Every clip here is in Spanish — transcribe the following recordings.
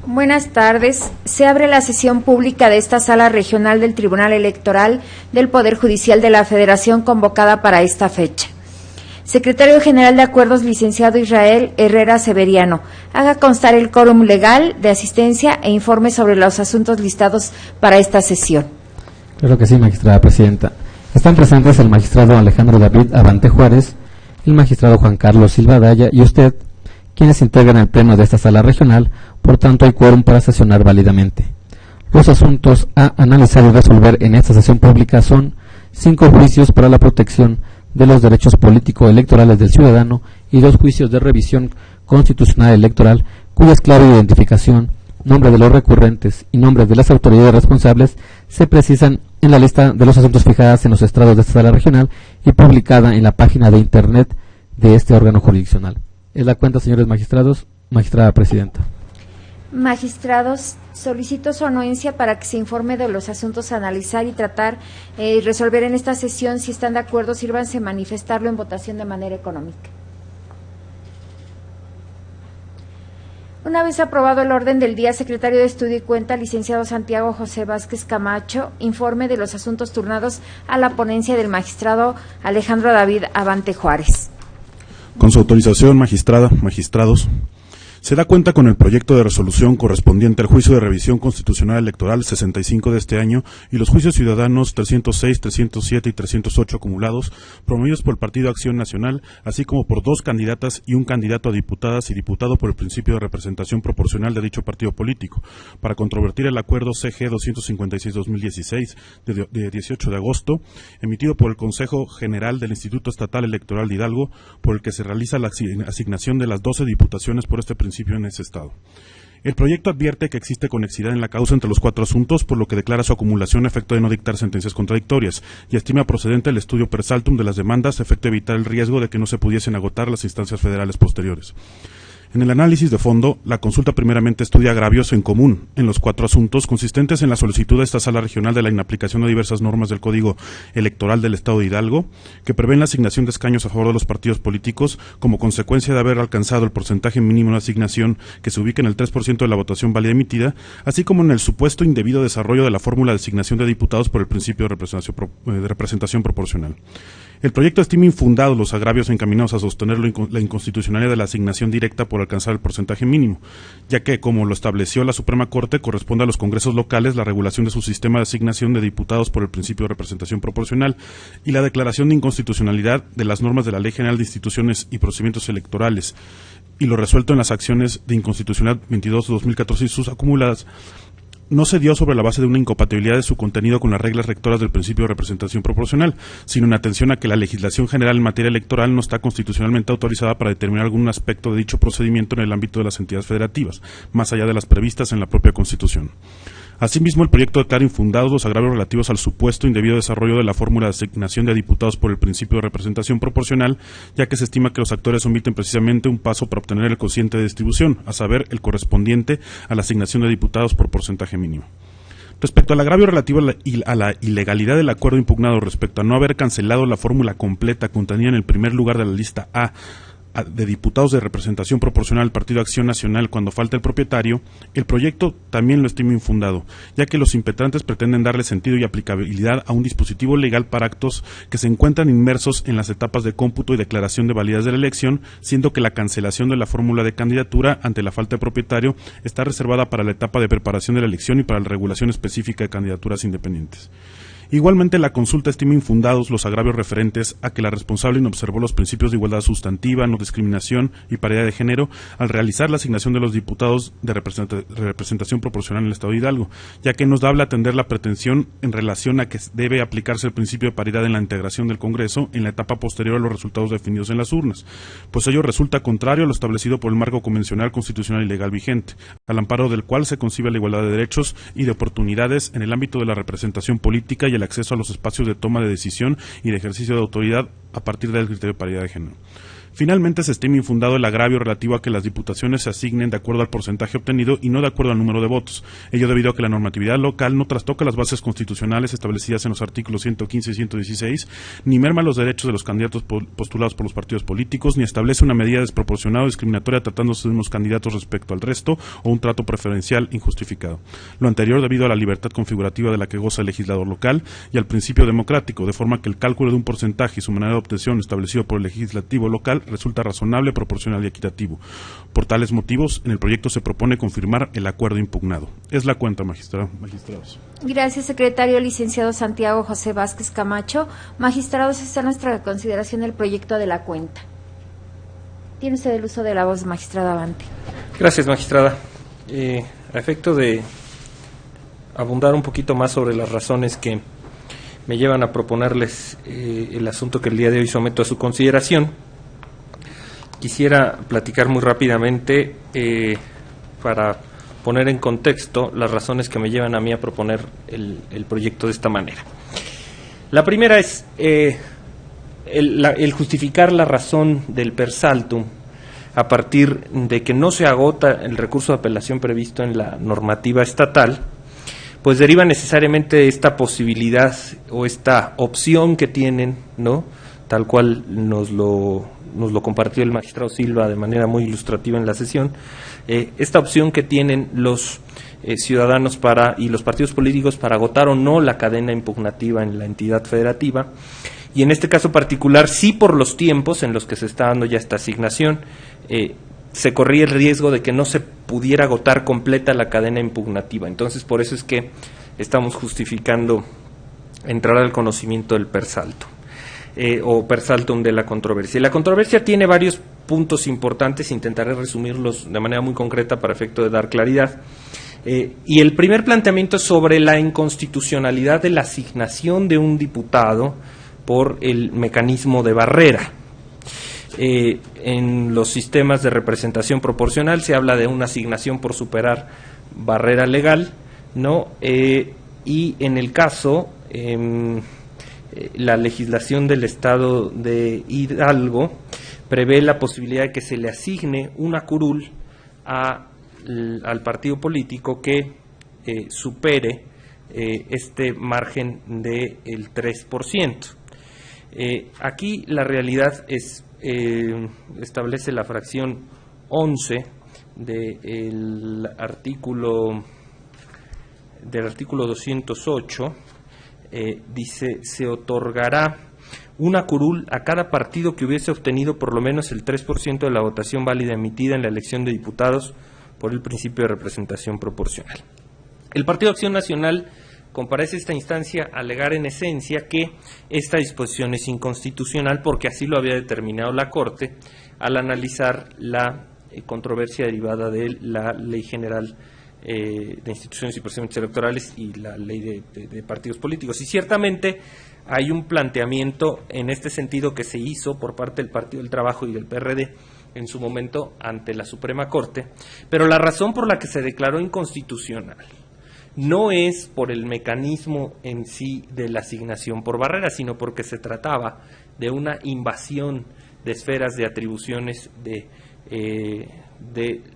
Buenas tardes. Se abre la sesión pública de esta Sala Regional del Tribunal Electoral del Poder Judicial de la Federación convocada para esta fecha. Secretario General de Acuerdos, licenciado Israel Herrera Severiano, haga constar el quórum legal de asistencia e informe sobre los asuntos listados para esta sesión. Claro que sí, magistrada presidenta. Están presentes el magistrado Alejandro David Abante Juárez, el magistrado Juan Carlos Silva Daya y usted, quienes integran el pleno de esta sala regional. Por tanto, hay quórum para sesionar válidamente. Los asuntos a analizar y resolver en esta sesión pública son 5 juicios para la protección de los derechos político-electorales del ciudadano y 2 juicios de revisión constitucional electoral, cuyas clave de identificación, nombre de los recurrentes y nombres de las autoridades responsables se precisan en la lista de los asuntos fijadas en los estrados de esta sala regional y publicada en la página de internet de este órgano jurisdiccional. Es la cuenta, señores magistrados. Magistrada presidenta. Magistrados, solicito su anuencia para que se informe de los asuntos a analizar y tratar y resolver en esta sesión. Si están de acuerdo, sírvanse manifestarlo en votación de manera económica. Una vez aprobado el orden del día, secretario de Estudio y Cuenta, licenciado Santiago José Vázquez Camacho, informe de los asuntos turnados a la ponencia del magistrado Alejandro David Abante Juárez. Con su autorización, magistrada, magistrados, se da cuenta con el proyecto de resolución correspondiente al juicio de revisión constitucional electoral 65 de este año y los juicios ciudadanos 306, 307 y 308 acumulados, promovidos por el Partido Acción Nacional, así como por 2 candidatas y un candidato a diputadas y diputado por el principio de representación proporcional de dicho partido político, para controvertir el acuerdo CG 256-2016 de 18 de agosto, emitido por el Consejo General del Instituto Estatal Electoral de Hidalgo, por el que se realiza la asignación de las 12 diputaciones por este principio en ese estado. El proyecto advierte que existe conexidad en la causa entre los 4 asuntos, por lo que declara su acumulación a efecto de no dictar sentencias contradictorias, y estima procedente el estudio per saltum de las demandas a efecto de evitar el riesgo de que no se pudiesen agotar las instancias federales posteriores. En el análisis de fondo, la consulta primeramente estudia agravios en común en los 4 asuntos consistentes en la solicitud de esta sala regional de la inaplicación de diversas normas del Código Electoral del Estado de Hidalgo, que prevén la asignación de escaños a favor de los partidos políticos como consecuencia de haber alcanzado el porcentaje mínimo de asignación que se ubica en el 3% de la votación válida emitida, así como en el supuesto indebido desarrollo de la fórmula de asignación de diputados por el principio de representación proporcional. El proyecto estima infundados los agravios encaminados a sostener la inconstitucionalidad de la asignación directa por alcanzar el porcentaje mínimo, ya que, como lo estableció la Suprema Corte, corresponde a los congresos locales la regulación de su sistema de asignación de diputados por el principio de representación proporcional y la declaración de inconstitucionalidad de las normas de la Ley General de Instituciones y Procedimientos Electorales, y lo resuelto en las acciones de inconstitucionalidad 22-2014 y sus acumuladas, no se dio sobre la base de una incompatibilidad de su contenido con las reglas rectoras del principio de representación proporcional, sino en atención a que la legislación general en materia electoral no está constitucionalmente autorizada para determinar algún aspecto de dicho procedimiento en el ámbito de las entidades federativas, más allá de las previstas en la propia Constitución. Asimismo, el proyecto declara infundados los agravios relativos al supuesto indebido desarrollo de la fórmula de asignación de diputados por el principio de representación proporcional, ya que se estima que los actores omiten precisamente un paso para obtener el cociente de distribución, a saber, el correspondiente a la asignación de diputados por porcentaje mínimo. Respecto al agravio relativo a la ilegalidad del acuerdo impugnado respecto a no haber cancelado la fórmula completa contenida en el primer lugar de la lista A de diputados de representación proporcional al Partido Acción Nacional cuando falta el propietario, el proyecto también lo estima infundado, ya que los impetrantes pretenden darle sentido y aplicabilidad a un dispositivo legal para actos que se encuentran inmersos en las etapas de cómputo y declaración de validez de la elección, siendo que la cancelación de la fórmula de candidatura ante la falta de propietario está reservada para la etapa de preparación de la elección y para la regulación específica de candidaturas independientes. Igualmente, la consulta estima infundados los agravios referentes a que la responsable no observó los principios de igualdad sustantiva, no discriminación y paridad de género al realizar la asignación de los diputados de representación proporcional en el Estado de Hidalgo, ya que nos da a atender la pretensión en relación a que debe aplicarse el principio de paridad en la integración del Congreso en la etapa posterior a los resultados definidos en las urnas, pues ello resulta contrario a lo establecido por el marco convencional, constitucional y legal vigente, al amparo del cual se concibe la igualdad de derechos y de oportunidades en el ámbito de la representación política y el acceso a los espacios de toma de decisión y de ejercicio de autoridad a partir del criterio de paridad de género. Finalmente, se estima infundado el agravio relativo a que las diputaciones se asignen de acuerdo al porcentaje obtenido y no de acuerdo al número de votos. Ello debido a que la normatividad local no trastoca las bases constitucionales establecidas en los artículos 115 y 116, ni merma los derechos de los candidatos postulados por los partidos políticos, ni establece una medida desproporcionada o discriminatoria tratándose de unos candidatos respecto al resto o un trato preferencial injustificado. Lo anterior debido a la libertad configurativa de la que goza el legislador local y al principio democrático, de forma que el cálculo de un porcentaje y su manera de obtención establecido por el legislativo local resulta razonable, proporcional y equitativo. Por tales motivos, en el proyecto se propone confirmar el acuerdo impugnado. Es la cuenta, magistrados. Gracias, secretario. Licenciado Santiago José Vázquez Camacho. Magistrados, está en nuestra consideración el proyecto de la cuenta. Tiene usted el uso de la voz, magistrado Abante. Gracias, magistrada. A efecto de abundar un poquito más sobre las razones que me llevan a proponerles el asunto que el día de hoy someto a su consideración, quisiera platicar muy rápidamente para poner en contexto las razones que me llevan a mí a proponer el proyecto de esta manera. La primera es el justificar la razón del per saltum a partir de que no se agota el recurso de apelación previsto en la normativa estatal, pues deriva necesariamente de esta posibilidad o esta opción que tienen, ¿no?, tal cual nos lo compartió el magistrado Silva de manera muy ilustrativa en la sesión, esta opción que tienen los ciudadanos y los partidos políticos para agotar o no la cadena impugnativa en la entidad federativa, y en este caso particular, sí, por los tiempos en los que se está dando ya esta asignación, se corría el riesgo de que no se pudiera agotar completa la cadena impugnativa. Entonces, por eso es que estamos justificando entrar al conocimiento del per saltum. O per saltum de la controversia. La controversia tiene varios puntos importantes, intentaré resumirlos de manera muy concreta para efecto de dar claridad. Y el primer planteamiento es sobre la inconstitucionalidad de la asignación de un diputado por el mecanismo de barrera. En los sistemas de representación proporcional se habla de una asignación por superar barrera legal, ¿no? Y en el caso la legislación del Estado de Hidalgo prevé la posibilidad de que se le asigne una curul al partido político que supere este margen del 3%. Aquí la realidad es, establece la fracción 11 del artículo 208, dice: se otorgará una curul a cada partido que hubiese obtenido por lo menos el 3% de la votación válida emitida en la elección de diputados por el principio de representación proporcional. El Partido Acción Nacional comparece a esta instancia a alegar en esencia que esta disposición es inconstitucional porque así lo había determinado la Corte al analizar la controversia derivada de la Ley General de Instituciones y Procedimientos Electorales y la Ley de Partidos Políticos. Y ciertamente hay un planteamiento en este sentido que se hizo por parte del Partido del Trabajo y del PRD en su momento ante la Suprema Corte, pero la razón por la que se declaró inconstitucional no es por el mecanismo en sí de la asignación por barrera, sino porque se trataba de una invasión de esferas de atribuciones de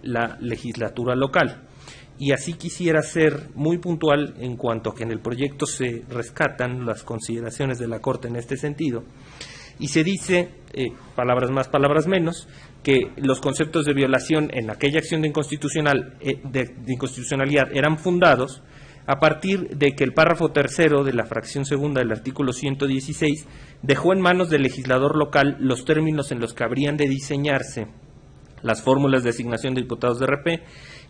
la legislatura local. Y así quisiera ser muy puntual en cuanto a que en el proyecto se rescatan las consideraciones de la Corte en este sentido, y se dice, palabras más, palabras menos, que los conceptos de violación en aquella acción de inconstitucionalidad eran fundados a partir de que el párrafo tercero de la fracción segunda del artículo 116 dejó en manos del legislador local los términos en los que habrían de diseñarse las fórmulas de asignación de diputados de RP,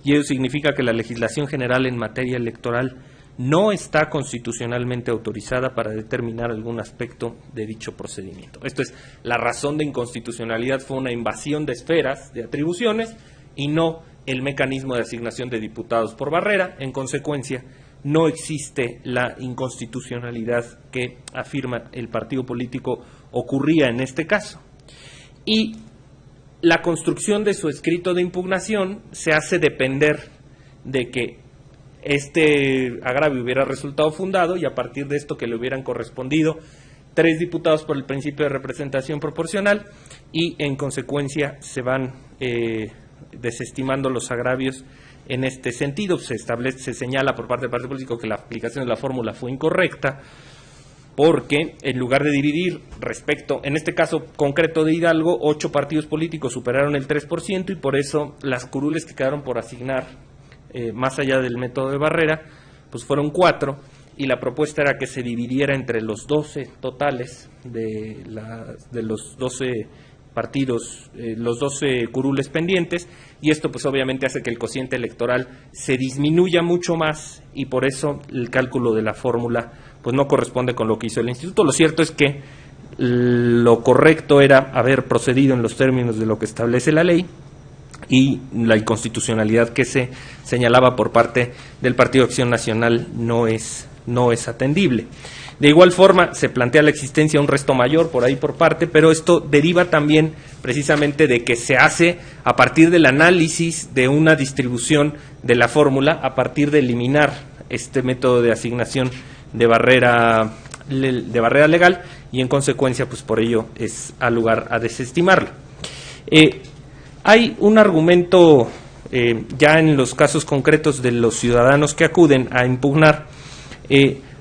y ello significa que la legislación general en materia electoral no está constitucionalmente autorizada para determinar algún aspecto de dicho procedimiento. Esto es, la razón de inconstitucionalidad fue una invasión de esferas de atribuciones y no el mecanismo de asignación de diputados por barrera. En consecuencia, no existe la inconstitucionalidad que afirma el partido político ocurría en este caso. Y la construcción de su escrito de impugnación se hace depender de que este agravio hubiera resultado fundado y a partir de esto que le hubieran correspondido 3 diputados por el principio de representación proporcional y en consecuencia se van desestimando los agravios en este sentido. Se señala por parte del partido político que la aplicación de la fórmula fue incorrecta porque en lugar de dividir respecto, en este caso concreto de Hidalgo, 8 partidos políticos superaron el 3% y por eso las curules que quedaron por asignar más allá del método de barrera, pues fueron 4 y la propuesta era que se dividiera entre los 12 totales de los 12 partidos, los 12 curules pendientes, y esto pues obviamente hace que el cociente electoral se disminuya mucho más y por eso el cálculo de la fórmula pues no corresponde con lo que hizo el instituto. Lo cierto es que lo correcto era haber procedido en los términos de lo que establece la ley y la inconstitucionalidad que se señalaba por parte del Partido Acción Nacional no es atendible. De igual forma, se plantea la existencia de un resto mayor por ahí por parte, pero esto deriva también precisamente de que se hace a partir del análisis de una distribución de la fórmula, a partir de eliminar este método de asignación de barrera legal y en consecuencia, pues por ello es al lugar a desestimarlo. Hay un argumento ya en los casos concretos de los ciudadanos que acuden a impugnar,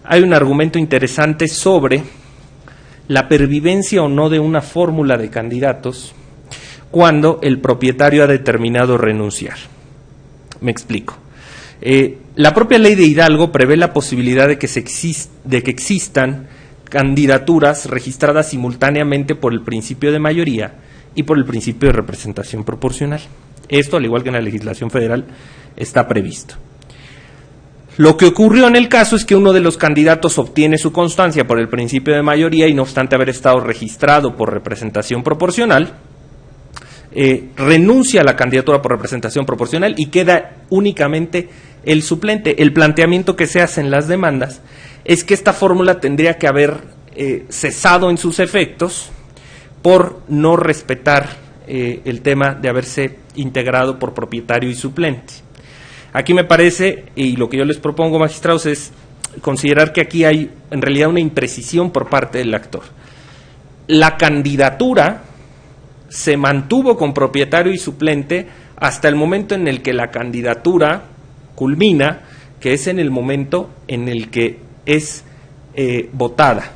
hay un argumento interesante sobre la pervivencia o no de una fórmula de candidatos cuando el propietario ha determinado renunciar. Me explico. La propia ley de Hidalgo prevé la posibilidad de que existan candidaturas registradas simultáneamente por el principio de mayoría y por el principio de representación proporcional. Esto, al igual que en la legislación federal, está previsto. Lo que ocurrió en el caso es que uno de los candidatos obtiene su constancia por el principio de mayoría y no obstante haber estado registrado por representación proporcional, renuncia a la candidatura por representación proporcional y queda únicamente el suplente. El planteamiento que se hace en las demandas es que esta fórmula tendría que haber cesado en sus efectos por no respetar el tema de haberse integrado por propietario y suplente. Aquí me parece, y lo que yo les propongo, magistrados, es considerar que aquí hay en realidad una imprecisión por parte del actor. La candidatura se mantuvo con propietario y suplente hasta el momento en el que la candidatura culmina, que es en el momento en el que es votada.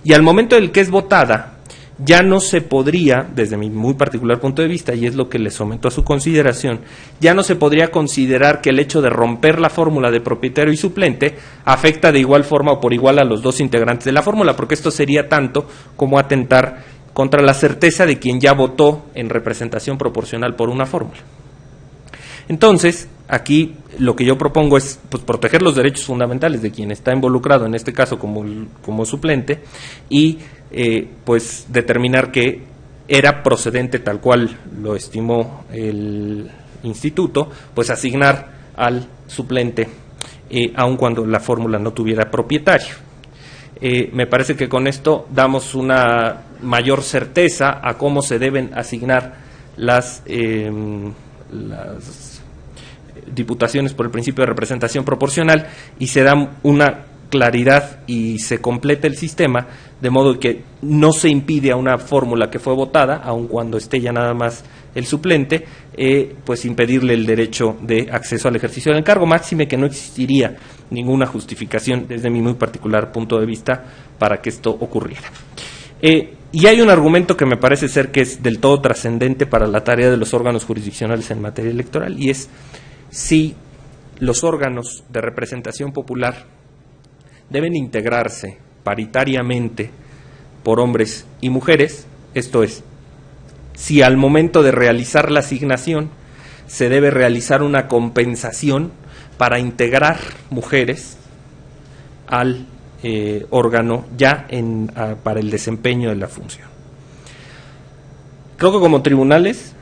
Y al momento en el que es votada, ya no se podría, desde mi muy particular punto de vista, y es lo que le someto a su consideración, ya no se podría considerar que el hecho de romper la fórmula de propietario y suplente afecta de igual forma o por igual a los dos integrantes de la fórmula, porque esto sería tanto como atentar contra la certeza de quien ya votó en representación proporcional por una fórmula. Entonces, aquí lo que yo propongo es pues, proteger los derechos fundamentales de quien está involucrado, en este caso como suplente, y pues determinar que era procedente, tal cual lo estimó el instituto, pues asignar al suplente, aun cuando la fórmula no tuviera propietario. Me parece que con esto damos una mayor certeza a cómo se deben asignar las diputaciones por el principio de representación proporcional y se da una claridad y se completa el sistema, de modo que no se impide a una fórmula que fue votada, aun cuando esté ya nada más el suplente, pues impedirle el derecho de acceso al ejercicio del encargo, máxime que no existiría ninguna justificación desde mi muy particular punto de vista para que esto ocurriera. Y hay un argumento que me parece ser que es del todo trascendente para la tarea de los órganos jurisdiccionales en materia electoral, y es si los órganos de representación popular deben integrarse paritariamente por hombres y mujeres, esto es, si al momento de realizar la asignación se debe realizar una compensación para integrar mujeres al órgano ya para el desempeño de la función. Creo que como tribunales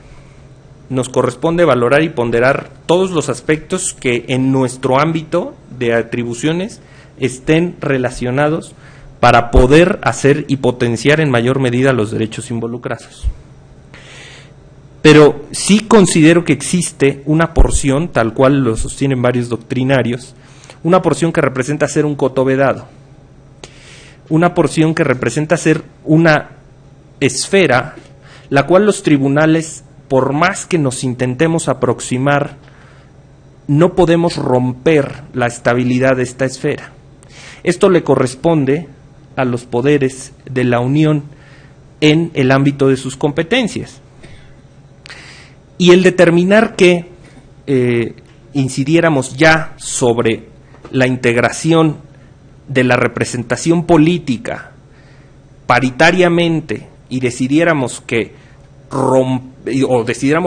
nos corresponde valorar y ponderar todos los aspectos que en nuestro ámbito de atribuciones estén relacionados para poder hacer y potenciar en mayor medida los derechos involucrados. Pero sí considero que existe una porción, tal cual lo sostienen varios doctrinarios, una porción que representa ser un coto vedado. una porción que representa ser una esfera la cual los tribunales, por más que nos intentemos aproximar, no podemos romper la estabilidad de esta esfera. Esto le corresponde a los poderes de la Unión en el ámbito de sus competencias. Y el determinar que incidiéramos ya sobre la integración de la representación política paritariamente y decidiéramos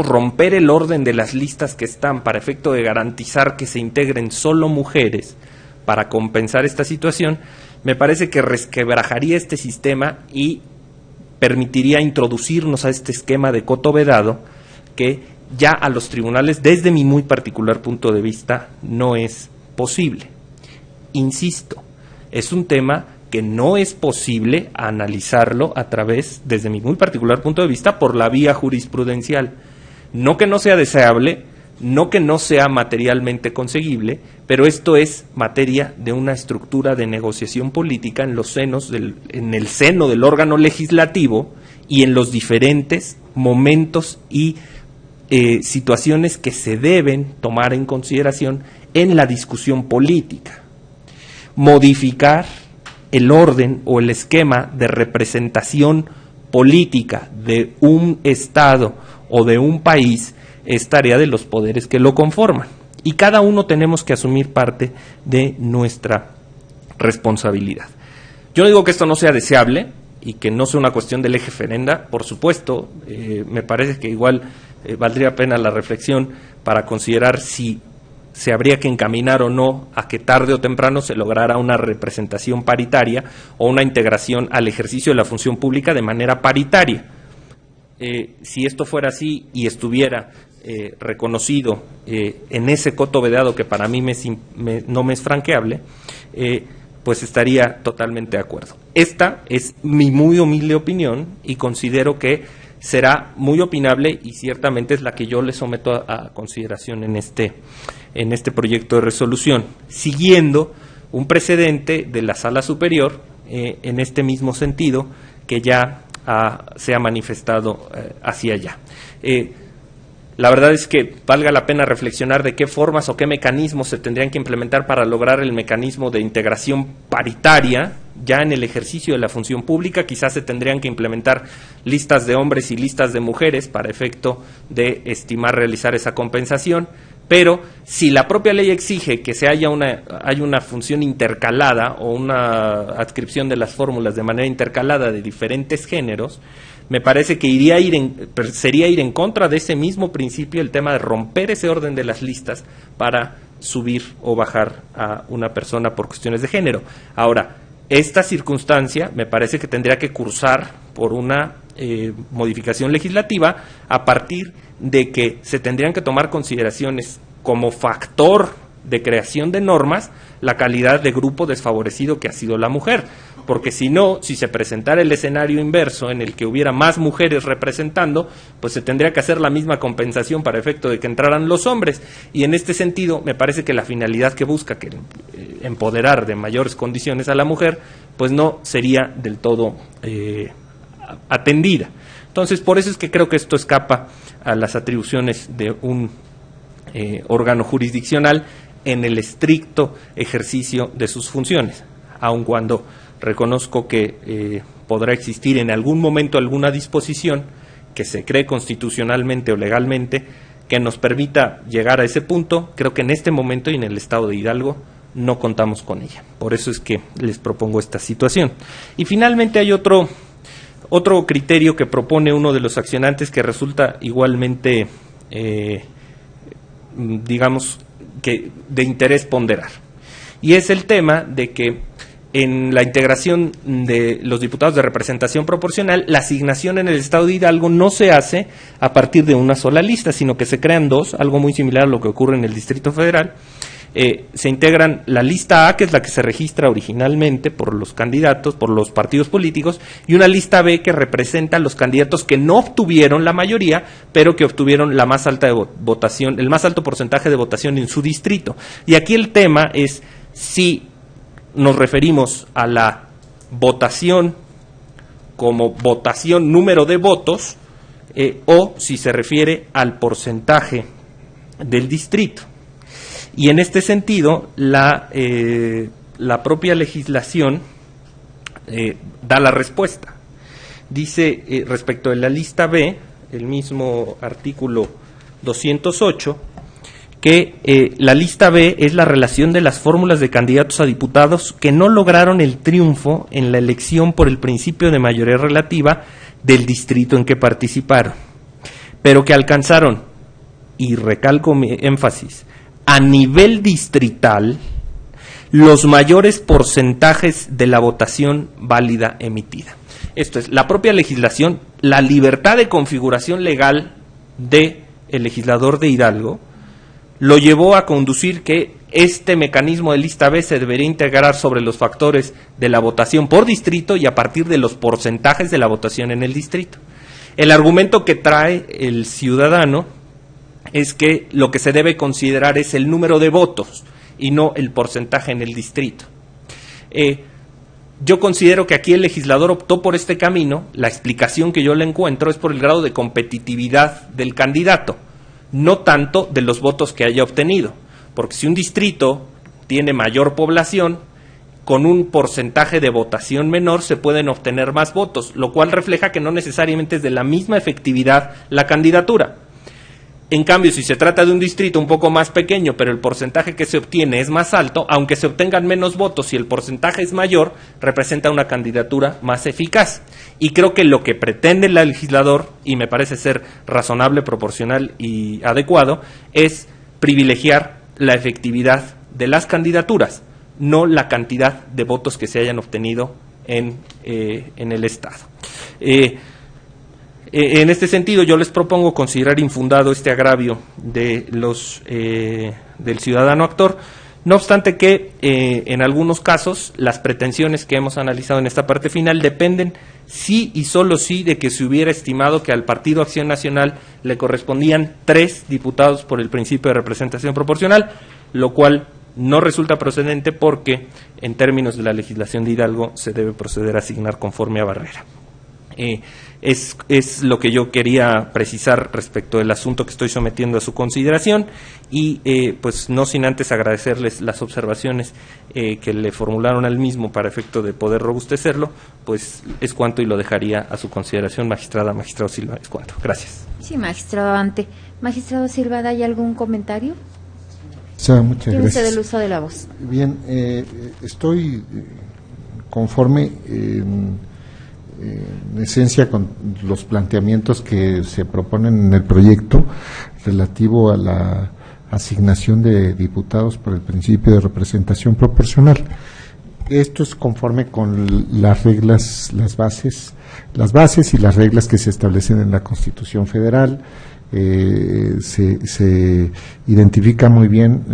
romper el orden de las listas que están para efecto de garantizar que se integren solo mujeres para compensar esta situación, me parece que resquebrajaría este sistema y permitiría introducirnos a este esquema de coto vedado que ya a los tribunales, desde mi muy particular punto de vista, no es posible. Insisto, es un tema que no es posible analizarlo a través, desde mi muy particular punto de vista, por la vía jurisprudencial. No que no sea deseable, no que no sea materialmente conseguible, pero esto es materia de una estructura de negociación política en el seno del órgano legislativo y en los diferentes momentos y situaciones que se deben tomar en consideración en la discusión política. Modificar el orden o el esquema de representación política de un Estado o de un país es tarea de los poderes que lo conforman. Y cada uno tenemos que asumir parte de nuestra responsabilidad. Yo no digo que esto no sea deseable y que no sea una cuestión del eje ferenda, por supuesto, me parece que igual valdría pena la reflexión para considerar si se habría que encaminar o no a que tarde o temprano se lograra una representación paritaria o una integración al ejercicio de la función pública de manera paritaria. Si esto fuera así y estuviera reconocido en ese coto vedado que para mí no me es franqueable, pues estaría totalmente de acuerdo. Esta es mi muy humilde opinión y considero que será muy opinable y ciertamente es la que yo le someto a consideración en este proyecto de resolución, siguiendo un precedente de la Sala Superior en este mismo sentido que ya se ha manifestado hacia allá. La verdad es que valga la pena reflexionar de qué formas o qué mecanismos se tendrían que implementar para lograr el mecanismo de integración paritaria ya en el ejercicio de la función pública. Quizás se tendrían que implementar listas de hombres y listas de mujeres para efecto de estimar realizar esa compensación, pero si la propia ley exige que haya una función intercalada o una adscripción de las fórmulas de manera intercalada de diferentes géneros, me parece que sería ir en contra de ese mismo principio el tema de romper ese orden de las listas para subir o bajar a una persona por cuestiones de género. Ahora, esta circunstancia me parece que tendría que cursar por una modificación legislativa a partir de que se tendrían que tomar consideraciones como factor de creación de normas la calidad de grupo desfavorecido que ha sido la mujer, porque si no, si se presentara el escenario inverso en el que hubiera más mujeres representando, pues se tendría que hacer la misma compensación para efecto de que entraran los hombres, y en este sentido me parece que la finalidad que busca, que empoderar de mayores condiciones a la mujer, pues no sería del todo atendida. Entonces, por eso es que creo que esto escapa a las atribuciones de un órgano jurisdiccional en el estricto ejercicio de sus funciones, aun cuando reconozco que podrá existir en algún momento alguna disposición que se cree constitucionalmente o legalmente que nos permita llegar a ese punto. Creo que en este momento y en el estado de Hidalgo no contamos con ella. Por eso es que les propongo esta situación. Y finalmente hay otro criterio que propone uno de los accionantes que resulta igualmente, digamos, que de interés ponderar. Y es el tema de que en la integración de los diputados de representación proporcional, la asignación en el estado de Hidalgo no se hace a partir de una sola lista, sino que se crean dos, algo muy similar a lo que ocurre en el Distrito Federal. Se integran la lista A, que es la que se registra originalmente por los candidatos, por los partidos políticos, y una lista B que representa a los candidatos que no obtuvieron la mayoría, pero que obtuvieron la más alta votación, el más alto porcentaje de votación en su distrito. Y aquí el tema es si nos referimos a la votación como votación número de votos o si se refiere al porcentaje del distrito. Y en este sentido, la propia legislación da la respuesta. Dice respecto de la lista B, el mismo artículo 208, que la lista B es la relación de las fórmulas de candidatos a diputados que no lograron el triunfo en la elección por el principio de mayoría relativa del distrito en que participaron, pero que alcanzaron, y recalco mi énfasis, a nivel distrital, los mayores porcentajes de la votación válida emitida. Esto es, la propia legislación, la libertad de configuración legal del legislador de Hidalgo, lo llevó a conducir que este mecanismo de lista B se debería integrar sobre los factores de la votación por distrito y a partir de los porcentajes de la votación en el distrito. El argumento que trae el ciudadano es que lo que se debe considerar es el número de votos y no el porcentaje en el distrito. Yo considero que aquí el legislador optó por este camino. La explicación que yo le encuentro es por el grado de competitividad del candidato, no tanto de los votos que haya obtenido, porque si un distrito tiene mayor población, con un porcentaje de votación menor se pueden obtener más votos, lo cual refleja que no necesariamente es de la misma efectividad la candidatura. En cambio, si se trata de un distrito un poco más pequeño, pero el porcentaje que se obtiene es más alto, aunque se obtengan menos votos y el porcentaje es mayor, representa una candidatura más eficaz. Y creo que lo que pretende el legislador, y me parece ser razonable, proporcional y adecuado, es privilegiar la efectividad de las candidaturas, no la cantidad de votos que se hayan obtenido en el Estado. En este sentido, yo les propongo considerar infundado este agravio de del ciudadano actor, no obstante que en algunos casos las pretensiones que hemos analizado en esta parte final dependen sí y solo sí de que se hubiera estimado que al Partido Acción Nacional le correspondían 3 diputados por el principio de representación proporcional, lo cual no resulta procedente porque en términos de la legislación de Hidalgo se debe proceder a asignar conforme a barrera. Es lo que yo quería precisar respecto del asunto que estoy sometiendo a su consideración y pues no sin antes agradecerles las observaciones que le formularon al mismo para efecto de poder robustecerlo, pues es cuanto y lo dejaría a su consideración, magistrado Silva, es cuanto. Gracias. Sí, magistrado Ante. Magistrado Silva, ¿hay algún comentario? Muchas Tiene gracias. usted el uso de la voz. Bien, estoy conforme en esencia con los planteamientos que se proponen en el proyecto relativo a la asignación de diputados por el principio de representación proporcional. Esto es conforme con las reglas, las bases y las reglas que se establecen en la Constitución Federal. Se identifica muy bien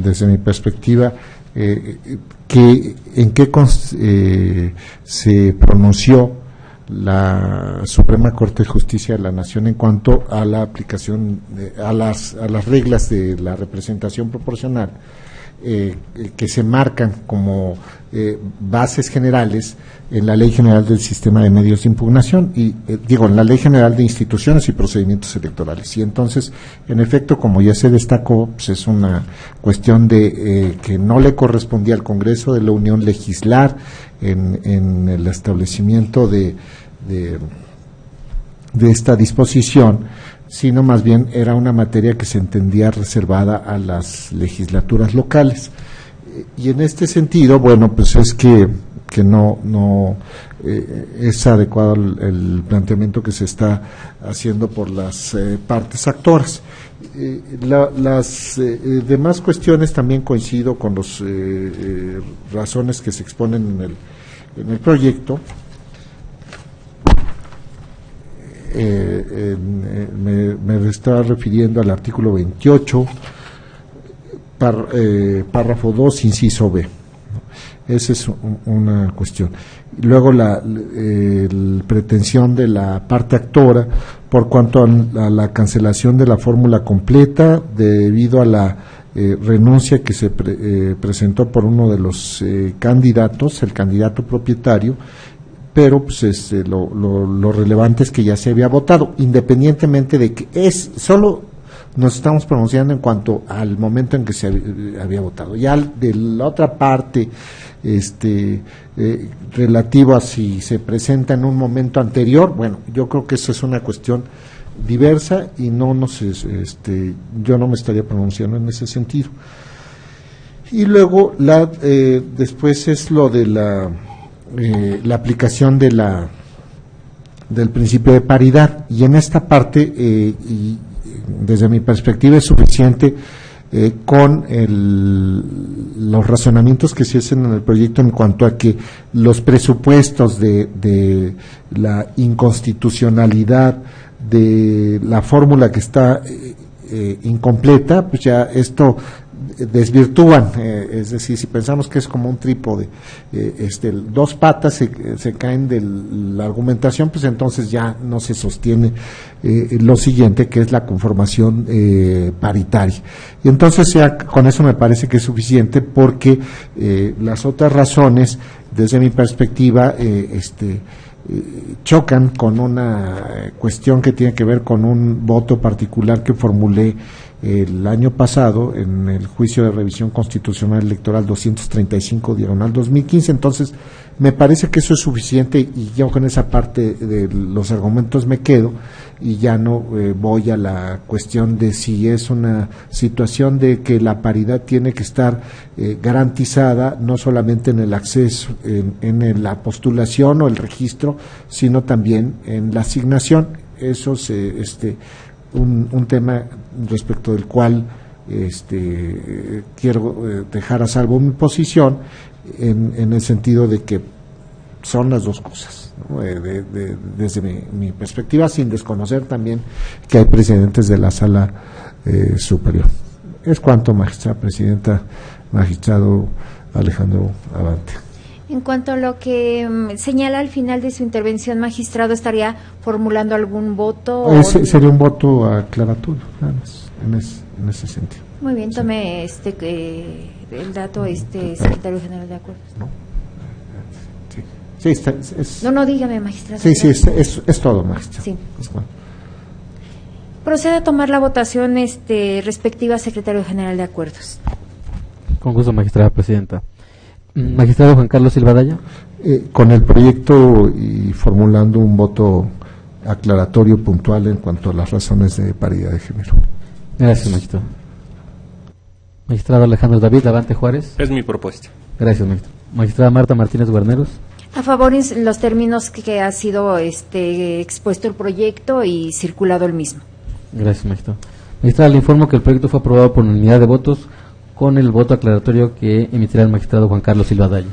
desde mi perspectiva en qué se pronunció la Suprema Corte de Justicia de la Nación en cuanto a la aplicación a las reglas de la representación proporcional que se marcan como bases generales en la Ley General del Sistema de Medios de Impugnación y en la Ley General de Instituciones y Procedimientos Electorales. Y entonces, en efecto, como ya se destacó, pues es una cuestión de que no le correspondía al Congreso de la Unión legislar en el establecimiento de esta disposición, sino más bien era una materia que se entendía reservada a las legislaturas locales. Y en este sentido, bueno, pues es que no es adecuado el planteamiento que se está haciendo por las partes actoras. Las demás cuestiones también coincido con las razones que se exponen en el proyecto. Me estaba refiriendo al artículo 28, párrafo 2, inciso B. Esa es una cuestión. Luego la pretensión de la parte actora por cuanto a la cancelación de la fórmula completa debido a la renuncia que se presentó por uno de los candidatos, el candidato propietario, pero pues lo relevante es que ya se había votado, independientemente de que solo nos estamos pronunciando en cuanto al momento en que se había votado. Ya de la otra parte, relativo a si se presenta en un momento anterior, bueno, yo creo que eso es una cuestión diversa y yo no me estaría pronunciando en ese sentido. Y luego después es lo de la aplicación del principio de paridad, y en esta parte y desde mi perspectiva es suficiente con los razonamientos que se hacen en el proyecto en cuanto a que los presupuestos de la inconstitucionalidad de la fórmula que está incompleta, pues ya esto desvirtúan, es decir, si pensamos que es como un trípode, dos patas se caen de la argumentación, pues entonces ya no se sostiene lo siguiente, que es la conformación paritaria. Y entonces ya con eso me parece que es suficiente, porque las otras razones, desde mi perspectiva, chocan con una cuestión que tiene que ver con un voto particular que formulé el año pasado en el juicio de revisión constitucional electoral 235/2015. Entonces me parece que eso es suficiente, y yo con esa parte de los argumentos me quedo, y ya no voy a la cuestión de si es una situación de que la paridad tiene que estar garantizada no solamente en el acceso, en la postulación o el registro, sino también en la asignación. Eso un tema respecto del cual quiero dejar a salvo mi posición, en el sentido de que son las dos cosas, ¿no? Desde mi perspectiva, sin desconocer también que hay precedentes de la Sala Superior. Es cuanto, magistrada presidenta, magistrado Alejandro Abante. En cuanto a lo que señala al final de su intervención, magistrado, ¿estaría formulando algún voto? Sería un voto aclaratorio, nada más, en ese sentido. Muy bien, tome el dato, secretario general de acuerdos. Sí, No, dígame, magistrado. Sí, es todo, magistrado. Sí. Bueno. Procede a tomar la votación respectiva, secretario general de acuerdos. Con gusto, magistrada presidenta. Magistrado Juan Carlos Silva Daya. Con el proyecto y formulando un voto aclaratorio puntual en cuanto a las razones de paridad de género. Gracias, magistrado. Magistrado Alejandro David Abante Juárez. Es mi propuesta. Gracias, magistrado. Magistrada Marta Martínez Guarneros. A favor en los términos que ha sido expuesto el proyecto y circulado el mismo. Gracias, magistrado. Magistrada, le informo que el proyecto fue aprobado por unanimidad de votos, con el voto aclaratorio que emitirá el magistrado Juan Carlos Silva Daya.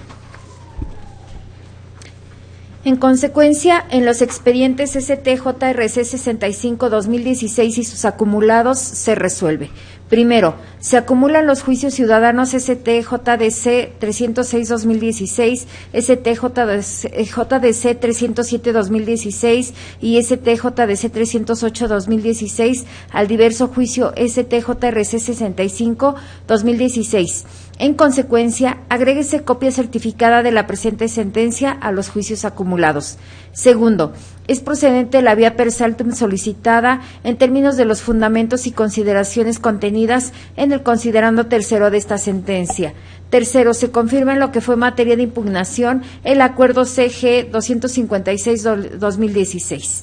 En consecuencia, en los expedientes ST-JRC 65-2016 y sus acumulados se resuelve. Primero, se acumulan los juicios ciudadanos ST-JDC 306-2016, ST-JDC 307-2016 y ST-JDC 308-2016 al diverso juicio ST-JRC 65-2016. En consecuencia, agréguese copia certificada de la presente sentencia a los juicios acumulados. Segundo, es procedente la vía per saltum solicitada en términos de los fundamentos y consideraciones contenidas en el considerando tercero de esta sentencia. Tercero, se confirma en lo que fue materia de impugnación el acuerdo CG 256-2016.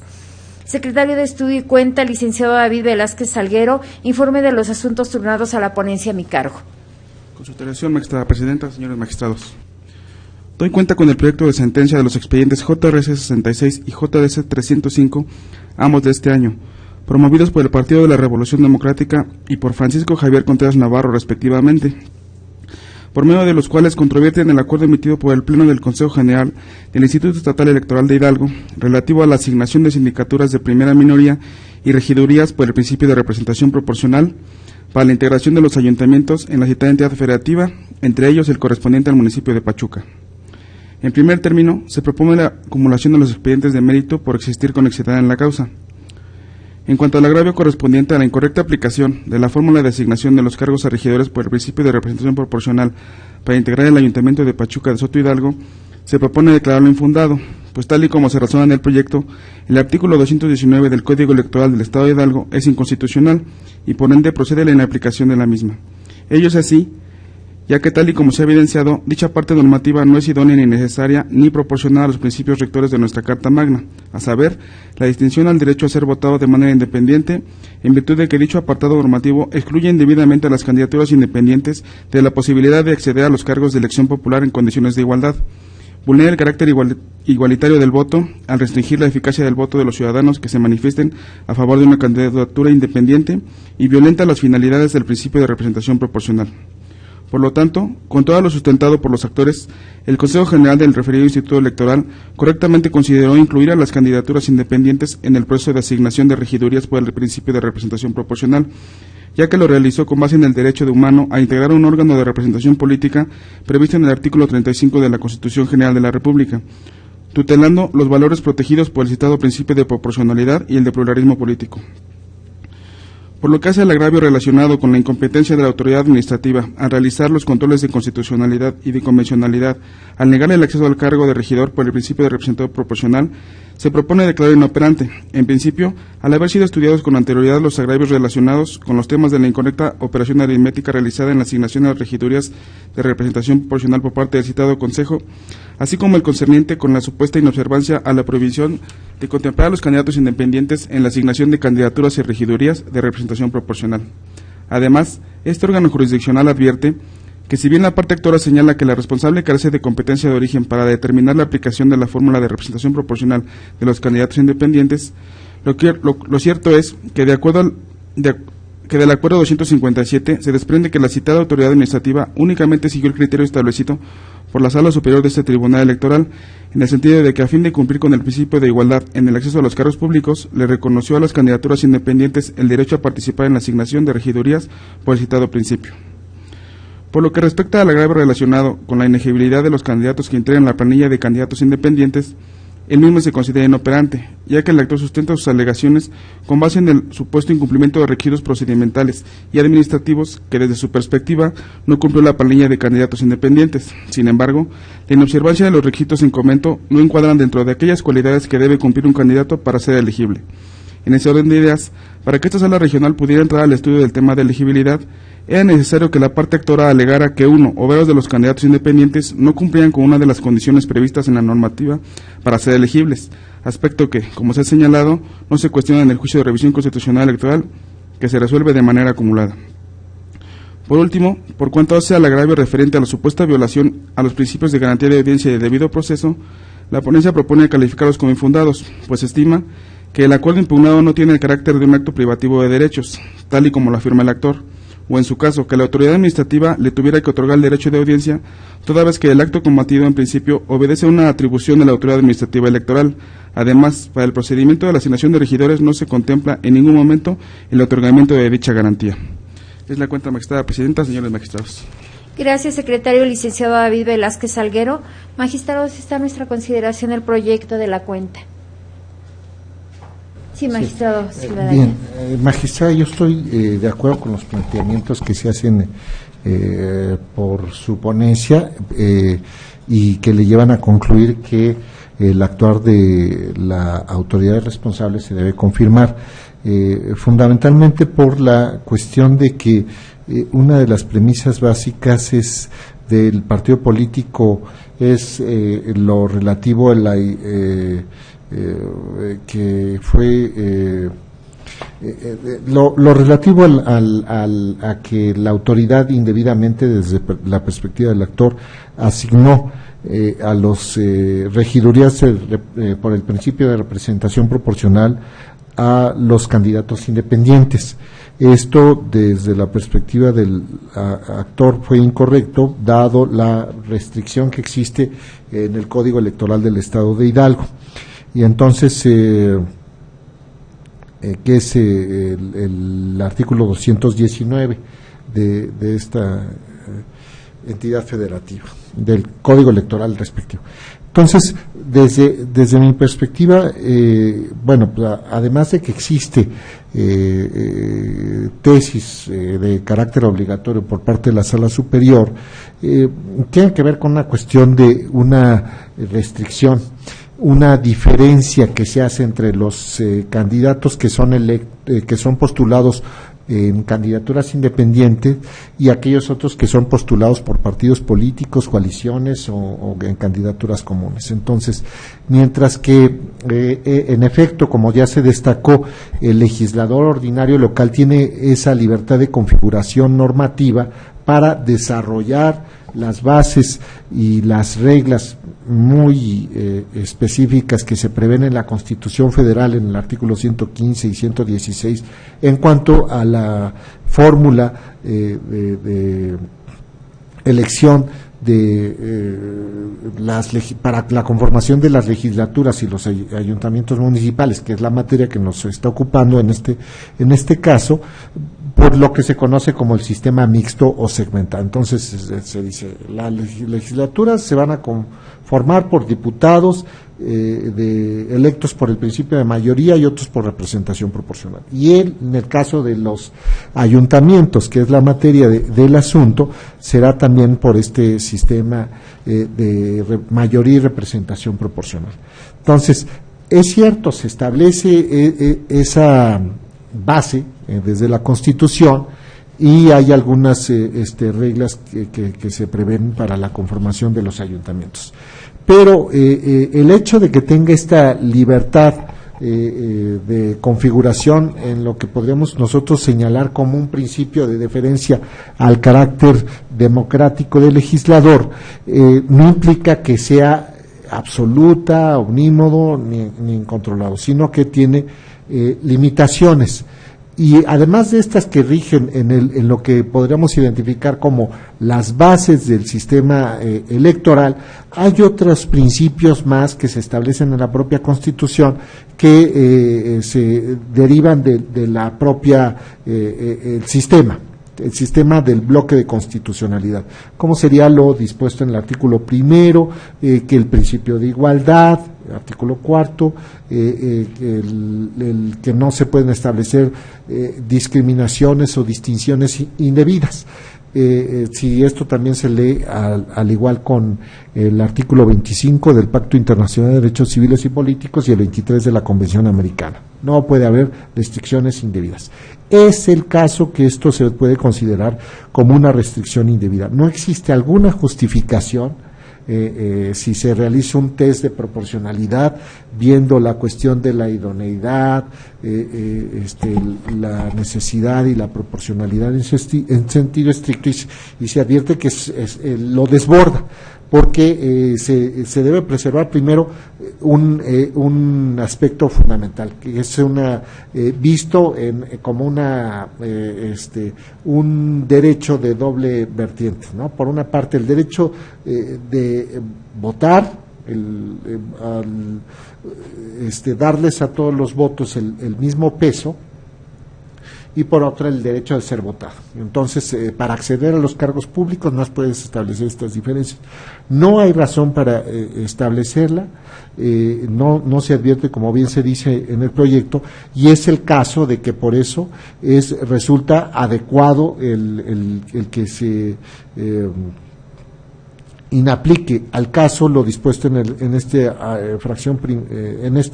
Secretario de Estudio y Cuenta, licenciado David Velázquez Salguero, informe de los asuntos turnados a la ponencia a mi cargo. Con su alteración, magistrada presidenta, señores magistrados. Doy cuenta con el proyecto de sentencia de los expedientes JRC 66 y JDC 305, ambos de este año, promovidos por el Partido de la Revolución Democrática y por Francisco Javier Contreras Navarro, respectivamente, por medio de los cuales controvierten el acuerdo emitido por el Pleno del Consejo General del Instituto Estatal Electoral de Hidalgo, relativo a la asignación de sindicaturas de primera minoría y regidurías por el principio de representación proporcional, para la integración de los ayuntamientos en la citada entidad federativa, entre ellos el correspondiente al municipio de Pachuca. En primer término, se propone la acumulación de los expedientes de mérito por existir conexidad en la causa. En cuanto al agravio correspondiente a la incorrecta aplicación de la fórmula de asignación de los cargos a regidores por el principio de representación proporcional para integrar el Ayuntamiento de Pachuca de Soto Hidalgo, se propone declararlo infundado, pues tal y como se razona en el proyecto, el artículo 219 del Código Electoral del Estado de Hidalgo es inconstitucional y por ende procede la inaplicación de la misma. Ello es así, ya que tal y como se ha evidenciado, dicha parte normativa no es idónea ni necesaria ni proporcional a los principios rectores de nuestra Carta Magna, a saber, la distinción al derecho a ser votado de manera independiente, en virtud de que dicho apartado normativo excluye indebidamente a las candidaturas independientes de la posibilidad de acceder a los cargos de elección popular en condiciones de igualdad. Vulnera el carácter igualitario del voto al restringir la eficacia del voto de los ciudadanos que se manifiesten a favor de una candidatura independiente y violenta las finalidades del principio de representación proporcional. Por lo tanto, con todo lo sustentado por los actores, el Consejo General del referido Instituto Electoral correctamente consideró incluir a las candidaturas independientes en el proceso de asignación de regidurías por el principio de representación proporcional, ya que lo realizó con base en el derecho de humano a integrar un órgano de representación política previsto en el artículo 35 de la Constitución General de la República, tutelando los valores protegidos por el citado principio de proporcionalidad y el de pluralismo político. Por lo que hace al agravio relacionado con la incompetencia de la autoridad administrativa al realizar los controles de constitucionalidad y de convencionalidad, al negar el acceso al cargo de regidor por el principio de representación proporcional, se propone declarar inoperante, en principio, al haber sido estudiados con anterioridad los agravios relacionados con los temas de la incorrecta operación aritmética realizada en la asignación de las regidurías de representación proporcional por parte del citado Consejo, así como el concerniente con la supuesta inobservancia a la prohibición de contemplar a los candidatos independientes en la asignación de candidaturas y regidurías de representación proporcional. Además, este órgano jurisdiccional advierte que si bien la parte actora señala que la responsable carece de competencia de origen para determinar la aplicación de la fórmula de representación proporcional de los candidatos independientes, lo cierto es que del acuerdo 257 se desprende que la citada autoridad administrativa únicamente siguió el criterio establecido por la Sala Superior de este Tribunal Electoral, en el sentido de que a fin de cumplir con el principio de igualdad en el acceso a los cargos públicos, le reconoció a las candidaturas independientes el derecho a participar en la asignación de regidurías por el citado principio. Por lo que respecta al agravio relacionado con la inegibilidad de los candidatos que integran la planilla de candidatos independientes, el mismo se considera inoperante, ya que el actor sustenta sus alegaciones con base en el supuesto incumplimiento de requisitos procedimentales y administrativos que desde su perspectiva no cumplió la planilla de candidatos independientes. Sin embargo, la inobservancia de los requisitos en comento no encuadran dentro de aquellas cualidades que debe cumplir un candidato para ser elegible. En ese orden de ideas, para que esta sala regional pudiera entrar al estudio del tema de elegibilidad, era necesario que la parte actora alegara que uno o varios de los candidatos independientes no cumplían con una de las condiciones previstas en la normativa para ser elegibles, aspecto que, como se ha señalado, no se cuestiona en el juicio de revisión constitucional electoral, que se resuelve de manera acumulada. Por último, por cuanto hace al agravio referente a la supuesta violación a los principios de garantía de audiencia y de debido proceso, la ponencia propone calificarlos como infundados, pues estima que el acuerdo impugnado no tiene el carácter de un acto privativo de derechos, tal y como lo afirma el actor, o en su caso, que la autoridad administrativa le tuviera que otorgar el derecho de audiencia, toda vez que el acto combatido en principio obedece a una atribución de la autoridad administrativa electoral. Además, para el procedimiento de la asignación de regidores no se contempla en ningún momento el otorgamiento de dicha garantía. Es la cuenta, magistrada presidenta, señores magistrados. Gracias, secretario licenciado David Velázquez Salguero. Magistrados, está a nuestra consideración el proyecto de la cuenta. Sí, magistrado. Sí. Bien, magistrada, yo estoy de acuerdo con los planteamientos que se hacen por su ponencia y que le llevan a concluir que el actuar de la autoridad responsable se debe confirmar, fundamentalmente por la cuestión de que una de las premisas básicas es del partido político es lo relativo a la que fue lo relativo a que la autoridad indebidamente desde la perspectiva del actor asignó a los regidurías por el principio de representación proporcional a los candidatos independientes. Esto desde la perspectiva del actor fue incorrecto, dado la restricción que existe en el Código Electoral del Estado de Hidalgo. Y entonces, que es el artículo 219 de esta entidad federativa, del Código Electoral respectivo. Entonces, desde mi perspectiva, bueno, además de que existe tesis de carácter obligatorio por parte de la Sala Superior, tiene que ver con una cuestión de una restricción, una diferencia que se hace entre los candidatos que son postulados en candidaturas independientes y aquellos otros que son postulados por partidos políticos, coaliciones o en candidaturas comunes. Entonces, mientras que en efecto, como ya se destacó, el legislador ordinario local tiene esa libertad de configuración normativa para desarrollar las bases y las reglas muy específicas que se prevén en la Constitución Federal en el artículo 115 y 116 en cuanto a la fórmula de elección para la conformación de las legislaturas y los ayuntamientos municipales, que es la materia que nos está ocupando en este caso, por lo que se conoce como el sistema mixto o segmentado. Entonces se dice, las legislaturas se van a conformar por diputados electos por el principio de mayoría y otros por representación proporcional. Y en el caso de los ayuntamientos, que es la materia del asunto, será también por este sistema de mayoría y representación proporcional. Entonces, es cierto, se establece esa base desde la Constitución y hay algunas reglas que se prevén para la conformación de los ayuntamientos. Pero el hecho de que tenga esta libertad de configuración en lo que podríamos nosotros señalar como un principio de deferencia al carácter democrático del legislador, no implica que sea absoluta, omnímodo ni incontrolado, sino que tiene limitaciones. Y además de estas que rigen en lo que podríamos identificar como las bases del sistema electoral, hay otros principios más que se establecen en la propia Constitución que se derivan de la propia el sistema del bloque de constitucionalidad, como sería lo dispuesto en el artículo primero, que el principio de igualdad, artículo cuarto, el que no se pueden establecer discriminaciones o distinciones indebidas. Si esto también se lee al igual con el artículo 25 del Pacto Internacional de Derechos Civiles y Políticos y el 23 de la Convención Americana. No puede haber restricciones indebidas. Es el caso que esto se puede considerar como una restricción indebida. No existe alguna justificación si se realiza un test de proporcionalidad, viendo la cuestión de la idoneidad, la necesidad y la proporcionalidad en sentido estricto, y se advierte que lo desborda, porque se debe preservar primero un aspecto fundamental, que es visto como un derecho de doble vertiente, ¿no? Por una parte, el derecho de votar, darles a todos los votos el mismo peso, y por otra el derecho de ser votado. Entonces, para acceder a los cargos públicos no puedes establecer estas diferencias. No hay razón para establecerla, no se advierte, como bien se dice en el proyecto, y es el caso de que por eso resulta adecuado el que se inaplique al caso lo dispuesto en este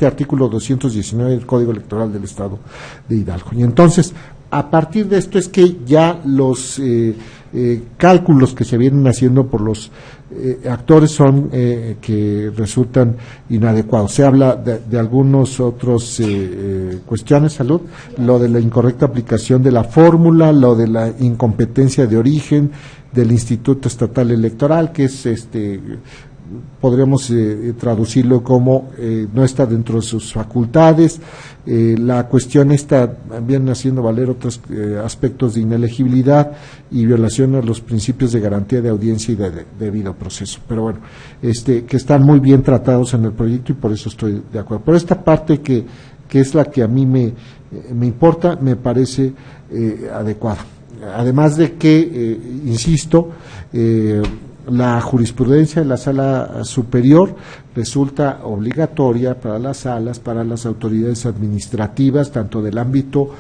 artículo 219 del Código Electoral del Estado de Hidalgo. Y entonces, a partir de esto es que ya los cálculos que se vienen haciendo por los actores son que resultan inadecuados. Se habla de algunos otros cuestiones, salud, lo de la incorrecta aplicación de la fórmula, lo de la incompetencia de origen del Instituto Estatal Electoral, que es podríamos traducirlo como no está dentro de sus facultades. La cuestión está también haciendo valer otros aspectos de inelegibilidad y violación a los principios de garantía de audiencia y de debido proceso. Pero bueno, que están muy bien tratados en el proyecto y por eso estoy de acuerdo. Pero esta parte que es la que a mí me importa, me parece adecuada. Además de que, insisto, la jurisprudencia de la Sala Superior resulta obligatoria para las salas, para las autoridades administrativas, tanto del ámbito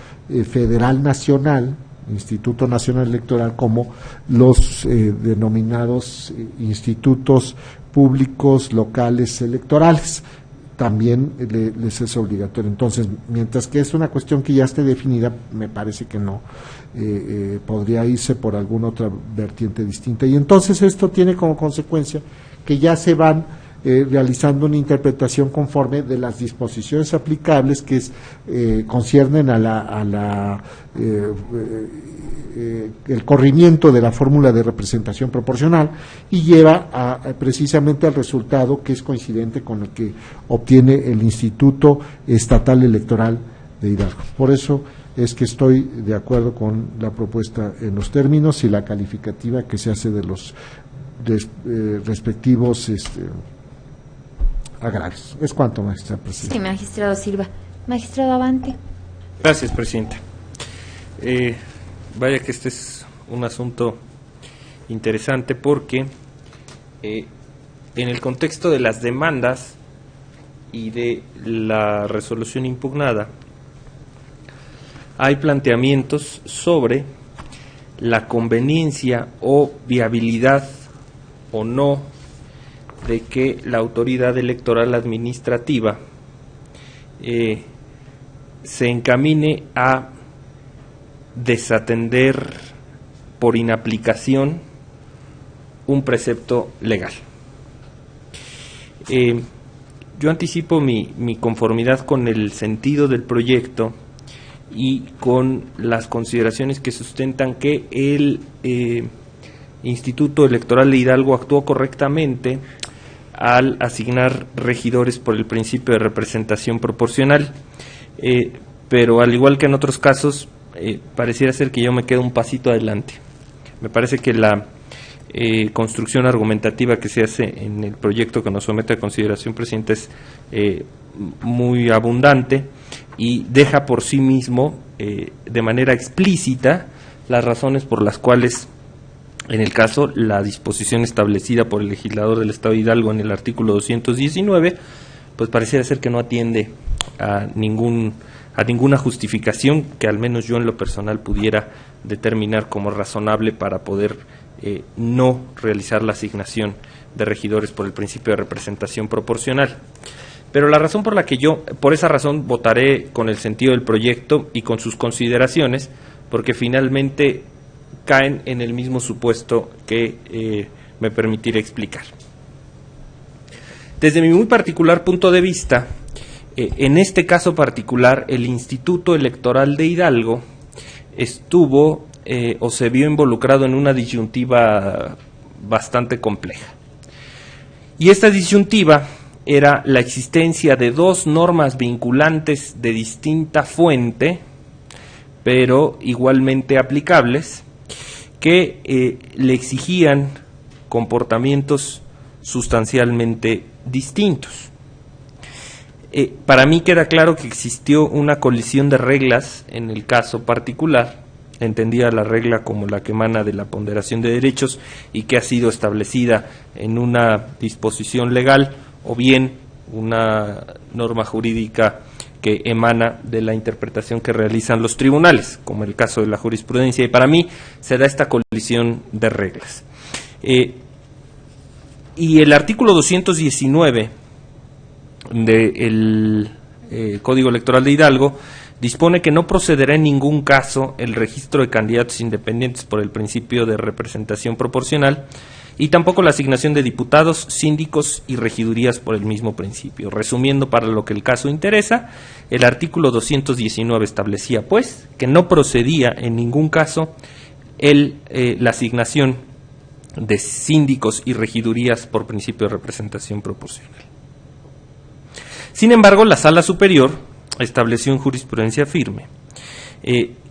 federal nacional, Instituto Nacional Electoral, como los denominados institutos públicos locales electorales. También les es obligatorio. Entonces, mientras que es una cuestión que ya esté definida, me parece que no podría irse por alguna otra vertiente distinta. Y entonces esto tiene como consecuencia que ya se van realizando una interpretación conforme de las disposiciones aplicables que conciernen a el corrimiento de la fórmula de representación proporcional, y lleva precisamente al resultado que es coincidente con el que obtiene el Instituto Estatal Electoral de Hidalgo. Por eso es que estoy de acuerdo con la propuesta en los términos y la calificativa que se hace de los respectivos agravios. Es cuanto, magistrado presidente. Sí, magistrado Silva. Magistrado Abante. Gracias, presidente. Vaya que este es un asunto interesante porque en el contexto de las demandas y de la resolución impugnada hay planteamientos sobre la conveniencia o viabilidad o no de que la autoridad electoral administrativa se encamine a desatender por inaplicación un precepto legal. Yo anticipo mi conformidad con el sentido del proyecto y con las consideraciones que sustentan que el Instituto Electoral de Hidalgo actuó correctamente al asignar regidores por el principio de representación proporcional, pero al igual que en otros casos, pareciera ser que yo me quedo un pasito adelante. Me parece que la construcción argumentativa que se hace en el proyecto que nos somete a consideración, presidente, es muy abundante y deja por sí mismo de manera explícita las razones por las cuales, en el caso, la disposición establecida por el legislador del Estado de Hidalgo en el artículo 219, pues pareciera ser que no atiende a ninguna justificación que al menos yo en lo personal pudiera determinar como razonable para poder no realizar la asignación de regidores por el principio de representación proporcional. Pero la razón por la que por esa razón votaré con el sentido del proyecto y con sus consideraciones, porque finalmente caen en el mismo supuesto que me permitiré explicar. Desde mi muy particular punto de vista, en este caso particular, el Instituto Electoral de Hidalgo estuvo o se vio involucrado en una disyuntiva bastante compleja. Y esta disyuntiva era la existencia de dos normas vinculantes de distinta fuente, pero igualmente aplicables, que le exigían comportamientos sustancialmente distintos. Para mí queda claro que existió una colisión de reglas en el caso particular, entendida la regla como la que emana de la ponderación de derechos y que ha sido establecida en una disposición legal o bien una norma jurídica que emana de la interpretación que realizan los tribunales, como el caso de la jurisprudencia, y para mí se da esta colisión de reglas. Y el artículo 219 del Código Electoral de Hidalgo dispone que no procederá en ningún caso el registro de candidatos independientes por el principio de representación proporcional y tampoco la asignación de diputados, síndicos y regidurías por el mismo principio. Resumiendo, para lo que el caso interesa, el artículo 219 establecía, pues, que no procedía en ningún caso la asignación de síndicos y regidurías por principio de representación proporcional. Sin embargo, la Sala Superior estableció en jurisprudencia firme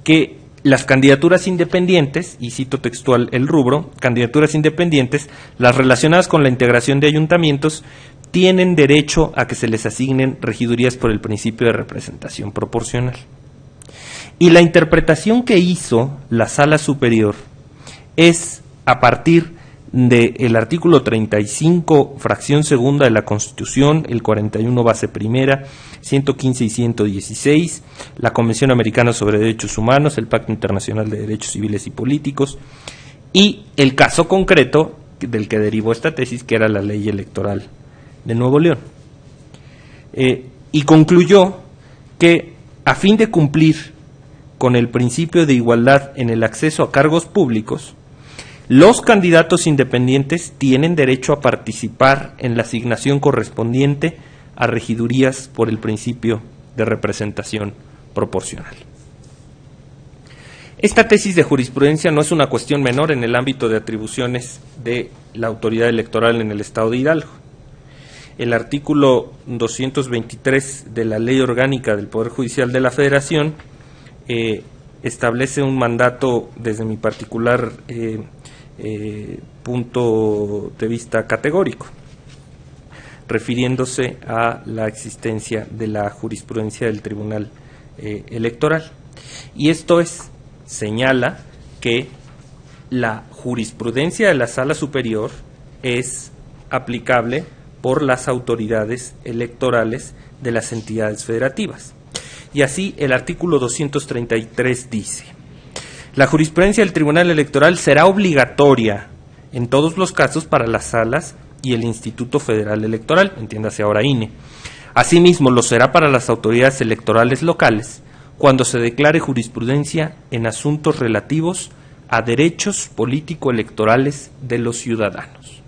que las candidaturas independientes, y cito textual el rubro, candidaturas independientes, las relacionadas con la integración de ayuntamientos, tienen derecho a que se les asignen regidurías por el principio de representación proporcional. Y la interpretación que hizo la Sala Superior es a partir del artículo 35, fracción segunda de la Constitución, el 41, base primera, 115 y 116, la Convención Americana sobre Derechos Humanos, el Pacto Internacional de Derechos Civiles y Políticos, y el caso concreto del que derivó esta tesis, que era la Ley Electoral de Nuevo León. Y concluyó que, a fin de cumplir con el principio de igualdad en el acceso a cargos públicos, los candidatos independientes tienen derecho a participar en la asignación correspondiente a regidurías por el principio de representación proporcional. Esta tesis de jurisprudencia no es una cuestión menor en el ámbito de atribuciones de la autoridad electoral en el Estado de Hidalgo. El artículo 223 de la Ley Orgánica del Poder Judicial de la Federación establece un mandato, desde mi particular punto de vista, categórico, refiriéndose a la existencia de la jurisprudencia del Tribunal Electoral. Y esto señala que la jurisprudencia de la Sala Superior es aplicable por las autoridades electorales de las entidades federativas. Y así el artículo 233 dice: la jurisprudencia del Tribunal Electoral será obligatoria en todos los casos para las salas y el Instituto Federal Electoral, entiéndase ahora INE. Asimismo, lo será para las autoridades electorales locales cuando se declare jurisprudencia en asuntos relativos a derechos político-electorales de los ciudadanos.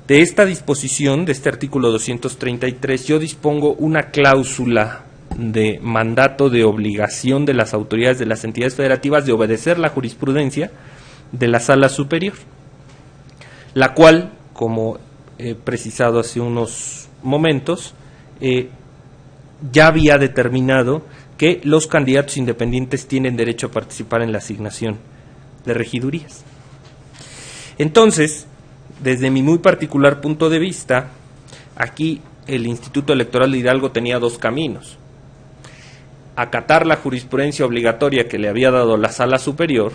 De esta disposición, de este artículo 233, yo dispongo una cláusula de mandato de obligación de las autoridades de las entidades federativas de obedecer la jurisprudencia de la Sala Superior, la cual, como he precisado hace unos momentos, ya había determinado que los candidatos independientes tienen derecho a participar en la asignación de regidurías. Entonces, desde mi muy particular punto de vista, aquí el Instituto Electoral de Hidalgo tenía dos caminos: acatar la jurisprudencia obligatoria que le había dado la Sala Superior,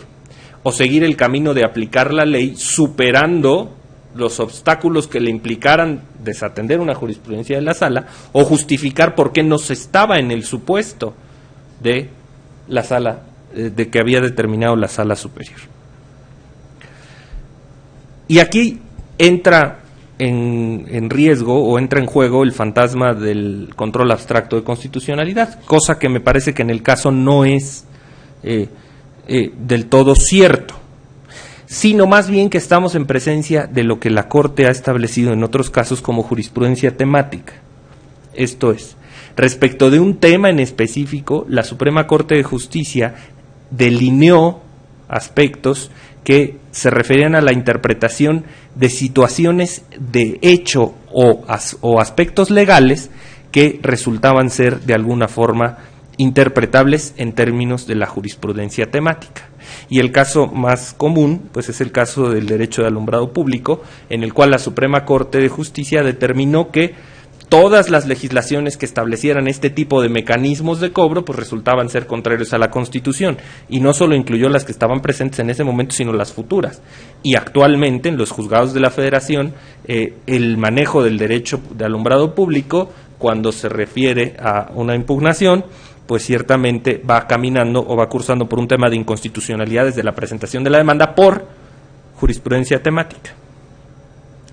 o seguir el camino de aplicar la ley superando los obstáculos que le implicaran desatender una jurisprudencia de la Sala, o justificar por qué no se estaba en el supuesto de la Sala, de que había determinado la Sala Superior. Y aquí entra en riesgo o entra en juego el fantasma del control abstracto de constitucionalidad, cosa que me parece que en el caso no es del todo cierto, sino más bien que estamos en presencia de lo que la Corte ha establecido en otros casos como jurisprudencia temática. Esto es, respecto de un tema en específico, la Suprema Corte de Justicia delineó aspectos que se referían a la interpretación de situaciones de hecho o aspectos legales que resultaban ser de alguna forma interpretables en términos de la jurisprudencia temática. Y el caso más común, pues, es el caso del derecho de alumbrado público, en el cual la Suprema Corte de Justicia determinó que todas las legislaciones que establecieran este tipo de mecanismos de cobro pues resultaban ser contrarios a la Constitución, y no solo incluyó las que estaban presentes en ese momento, sino las futuras. Y actualmente en los juzgados de la Federación el manejo del derecho de alumbrado público, cuando se refiere a una impugnación, pues ciertamente va caminando o va cursando por un tema de inconstitucionalidad desde la presentación de la demanda por jurisprudencia temática.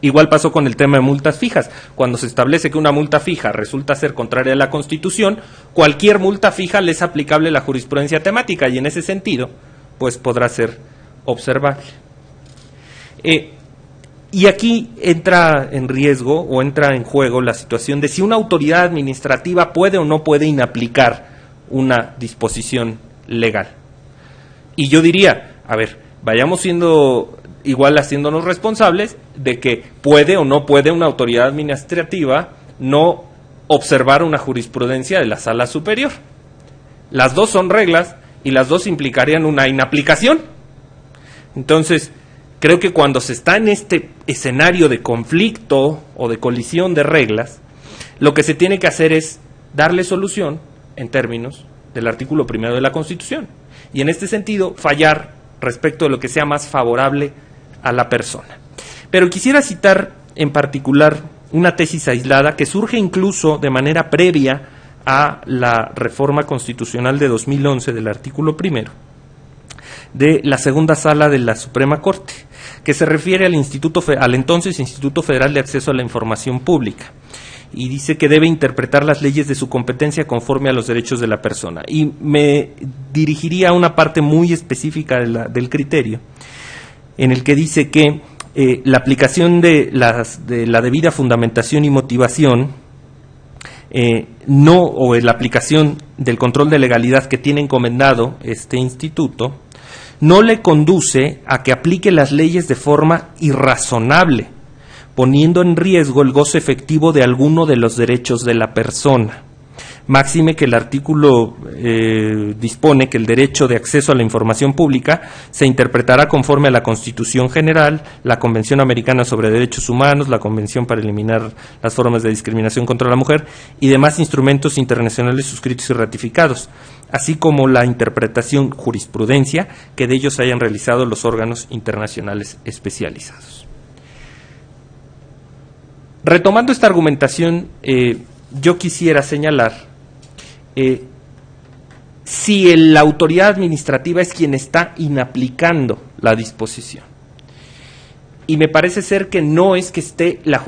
Igual pasó con el tema de multas fijas. Cuando se establece que una multa fija resulta ser contraria a la Constitución, cualquier multa fija le es aplicable la jurisprudencia temática, y en ese sentido pues podrá ser observable. Y aquí entra en riesgo o entra en juego la situación de si una autoridad administrativa puede o no puede inaplicar una disposición legal. Y yo diría, a ver, vayamos siendo igual haciéndonos responsables de que puede o no puede una autoridad administrativa no observar una jurisprudencia de la Sala Superior. Las dos son reglas y las dos implicarían una inaplicación. Entonces, creo que cuando se está en este escenario de conflicto o de colisión de reglas, lo que se tiene que hacer es darle solución en términos del artículo 1 de la Constitución. Y en este sentido, fallar respecto de lo que sea más favorable a la persona. Pero quisiera citar en particular una tesis aislada que surge incluso de manera previa a la reforma constitucional de 2011 del artículo 1 de la segunda sala de la Suprema Corte, que se refiere al entonces Instituto Federal de Acceso a la Información Pública, y dice que debe interpretar las leyes de su competencia conforme a los derechos de la persona. Y me dirigiría a una parte muy específica del criterio, en el que dice que la aplicación de la debida fundamentación y motivación, o la aplicación del control de legalidad que tiene encomendado este instituto, no le conduce a que aplique las leyes de forma irrazonable, poniendo en riesgo el goce efectivo de alguno de los derechos de la persona. Máxime que el artículo dispone que el derecho de acceso a la información pública se interpretará conforme a la Constitución General, la Convención Americana sobre Derechos Humanos, la Convención para eliminar las formas de discriminación contra la mujer y demás instrumentos internacionales suscritos y ratificados, así como la interpretación jurisprudencia que de ellos hayan realizado los órganos internacionales especializados. Retomando esta argumentación, yo quisiera señalar si la autoridad administrativa es quien está inaplicando la disposición. Y me parece ser que no es que esté la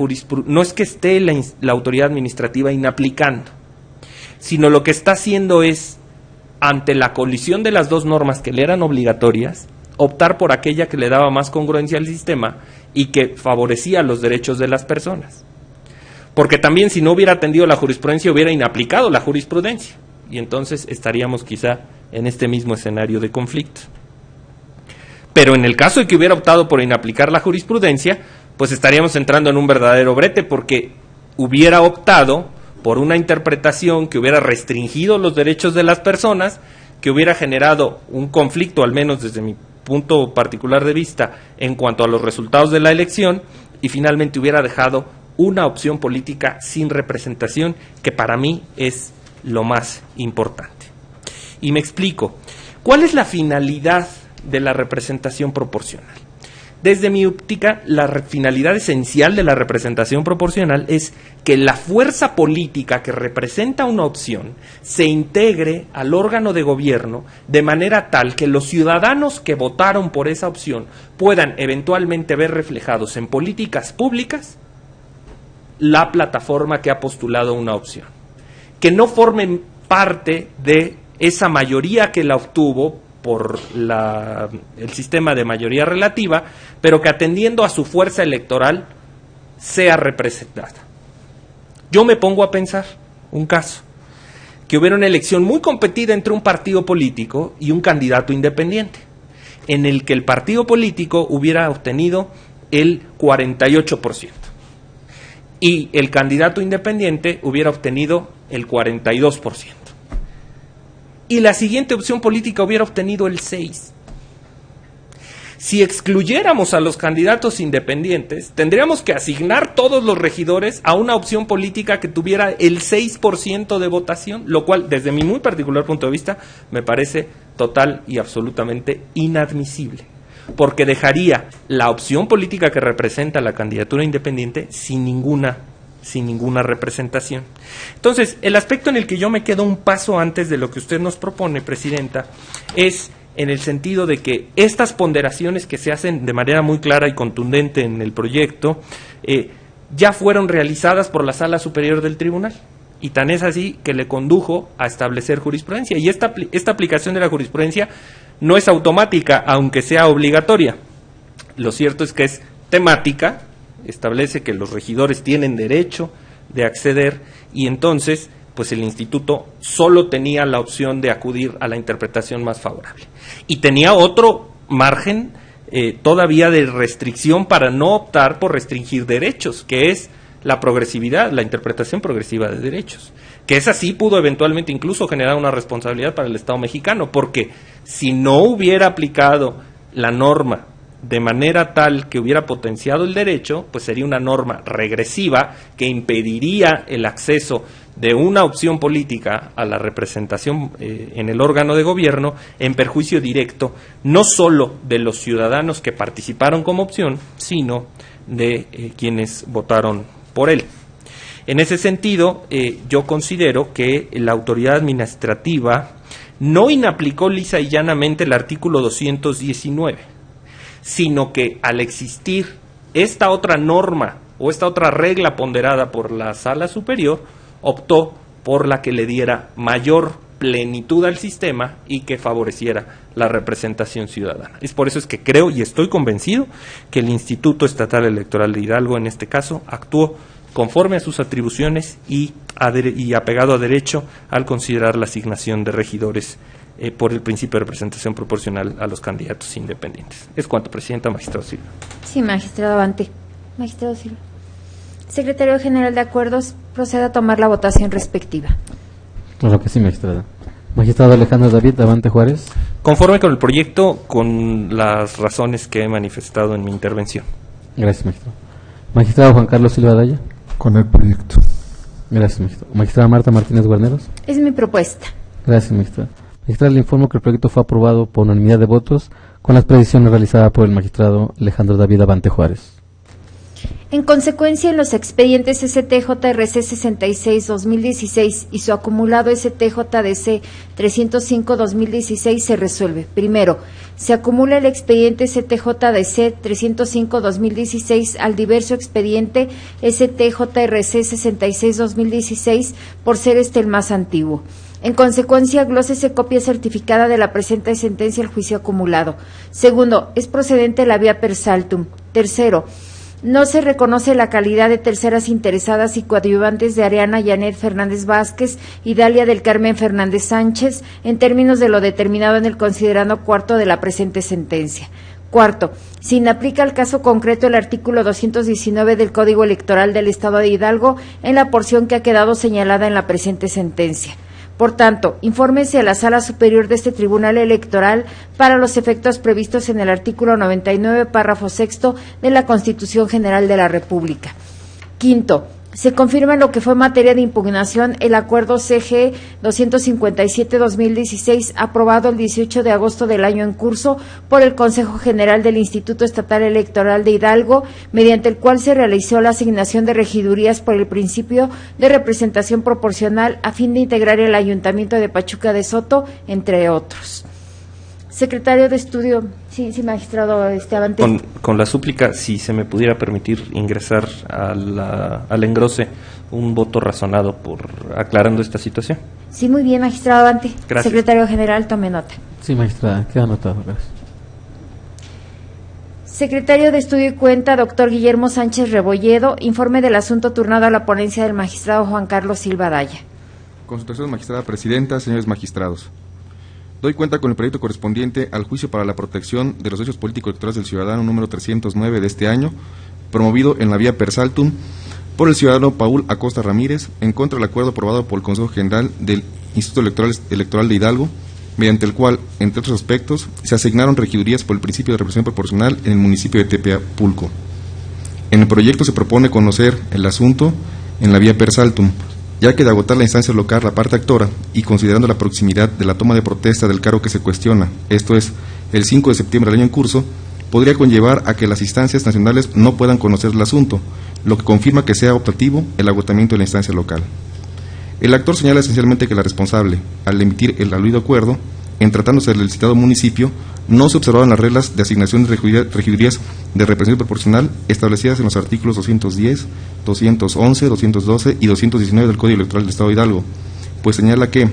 autoridad administrativa inaplicando, sino lo que está haciendo es, ante la colisión de las dos normas que le eran obligatorias, optar por aquella que le daba más congruencia al sistema y que favorecía los derechos de las personas. Porque también, si no hubiera atendido la jurisprudencia, hubiera inaplicado la jurisprudencia, y entonces estaríamos quizá en este mismo escenario de conflicto. Pero en el caso de que hubiera optado por inaplicar la jurisprudencia, pues estaríamos entrando en un verdadero brete, porque hubiera optado por una interpretación que hubiera restringido los derechos de las personas, que hubiera generado un conflicto, al menos desde mi punto particular de vista, en cuanto a los resultados de la elección, y finalmente hubiera dejado una opción política sin representación, que para mí es lo más importante. Y me explico. ¿Cuál es la finalidad de la representación proporcional? Desde mi óptica, la finalidad esencial de la representación proporcional es que la fuerza política que representa una opción se integre al órgano de gobierno de manera tal que los ciudadanos que votaron por esa opción puedan eventualmente ver reflejados en políticas públicas la plataforma que ha postulado una opción, que no formen parte de esa mayoría que la obtuvo por el sistema de mayoría relativa, pero que atendiendo a su fuerza electoral sea representada. Yo me pongo a pensar un caso, que hubiera una elección muy competida entre un partido político y un candidato independiente, en el que el partido político hubiera obtenido el 48%. Y el candidato independiente hubiera obtenido el 42%. Y la siguiente opción política hubiera obtenido el 6%. Si excluyéramos a los candidatos independientes, tendríamos que asignar todos los regidores a una opción política que tuviera el 6% de votación, lo cual, desde mi muy particular punto de vista, me parece total y absolutamente inadmisible, porque dejaría la opción política que representa la candidatura independiente sin ninguna representación. Entonces, el aspecto en el que yo me quedo un paso antes de lo que usted nos propone, Presidenta, es en el sentido de que estas ponderaciones que se hacen de manera muy clara y contundente en el proyecto ya fueron realizadas por la Sala Superior del Tribunal, y tan es así que le condujo a establecer jurisprudencia, y esta aplicación de la jurisprudencia no es automática, aunque sea obligatoria. Lo cierto es que es temática, establece que los regidores tienen derecho de acceder, y entonces pues el instituto solo tenía la opción de acudir a la interpretación más favorable. Y tenía otro margen todavía de restricción para no optar por restringir derechos, que es la progresividad, la interpretación progresiva de derechos, que esa sí pudo eventualmente incluso generar una responsabilidad para el Estado mexicano, porque si no hubiera aplicado la norma de manera tal que hubiera potenciado el derecho, pues sería una norma regresiva que impediría el acceso de una opción política a la representación en el órgano de gobierno en perjuicio directo no solo de los ciudadanos que participaron como opción, sino de quienes votaron por él. En ese sentido, yo considero que la autoridad administrativa no inaplicó lisa y llanamente el artículo 219, sino que al existir esta otra norma o esta otra regla ponderada por la Sala Superior, optó por la que le diera mayor plenitud al sistema y que favoreciera la representación ciudadana. Es por eso es que creo y estoy convencido que el Instituto Estatal Electoral de Hidalgo, en este caso, actuó conforme a sus atribuciones y apegado a derecho al considerar la asignación de regidores por el principio de representación proporcional a los candidatos independientes. Es cuanto, Presidenta. Magistrado Silva. Sí, magistrado Abante. Magistrado Silva. Secretario General de Acuerdos, proceda a tomar la votación respectiva. Claro que sí, magistrada. Magistrado Alejandro David Abante Juárez. Conforme con el proyecto, con las razones que he manifestado en mi intervención. Gracias, magistrado. Magistrado Juan Carlos Silva Daya. Con el proyecto. Gracias, magistrado. Magistrada Marta Martínez Guarneros. Es mi propuesta. Gracias, magistrada. Magistrada, le informo que el proyecto fue aprobado por unanimidad de votos con las precisiones realizadas por el magistrado Alejandro David Abante Juárez. En consecuencia, en los expedientes STJRC 66-2016 y su acumulado STJDC 305-2016 se resuelve. Primero, se acumula el expediente STJDC 305-2016 al diverso expediente STJRC 66-2016 por ser este el más antiguo. En consecuencia, glósese copia certificada de la presente sentencia al juicio acumulado. Segundo, es procedente la vía per saltum. Tercero, no se reconoce la calidad de terceras interesadas y coadyuvantes de Ariana Janet Fernández Vázquez y Dalia del Carmen Fernández Sánchez en términos de lo determinado en el considerando cuarto de la presente sentencia. Cuarto, se inaplica al caso concreto el artículo 219 del Código Electoral del Estado de Hidalgo en la porción que ha quedado señalada en la presente sentencia. Por tanto, infórmese a la Sala Superior de este Tribunal Electoral para los efectos previstos en el artículo 99, párrafo sexto de la Constitución General de la República. Quinto, se confirma en lo que fue materia de impugnación el acuerdo CG 257-2016 aprobado el 18 de agosto del año en curso por el Consejo General del Instituto Estatal Electoral de Hidalgo, mediante el cual se realizó la asignación de regidurías por el principio de representación proporcional a fin de integrar el Ayuntamiento de Pachuca de Soto, entre otros. Secretario de Estudio, sí, magistrado Abante. Con la súplica, si se me pudiera permitir ingresar al engrose un voto razonado por aclarando esta situación. Sí, muy bien, magistrado Abante. Gracias. Secretario General, tome nota. Sí, magistrada, queda anotado. Gracias. Secretario de Estudio y Cuenta, doctor Guillermo Sánchez Rebolledo, informe del asunto turnado a la ponencia del magistrado Juan Carlos Silva Daya. Consultación, magistrada presidenta, señores magistrados. Doy cuenta con el proyecto correspondiente al juicio para la protección de los derechos políticos electorales del ciudadano número 309 de este año, promovido en la vía per saltum por el ciudadano Paul Acosta Ramírez, en contra del acuerdo aprobado por el Consejo General del Instituto Electoral de Hidalgo, mediante el cual, entre otros aspectos, se asignaron regidurías por el principio de representación proporcional en el municipio de Tepeapulco. En el proyecto se propone conocer el asunto en la vía per saltum, ya que de agotar la instancia local la parte actora y considerando la proximidad de la toma de protesta del cargo que se cuestiona, esto es, el 5 de septiembre del año en curso, podría conllevar a que las instancias nacionales no puedan conocer el asunto, lo que confirma que sea optativo el agotamiento de la instancia local. El actor señala esencialmente que la responsable, al emitir el aludido acuerdo, en tratándose del citado municipio, no se observaban las reglas de asignación de regidurías de representación proporcional establecidas en los artículos 210, 211, 212 y 219 del Código Electoral del Estado de Hidalgo, pues señala que,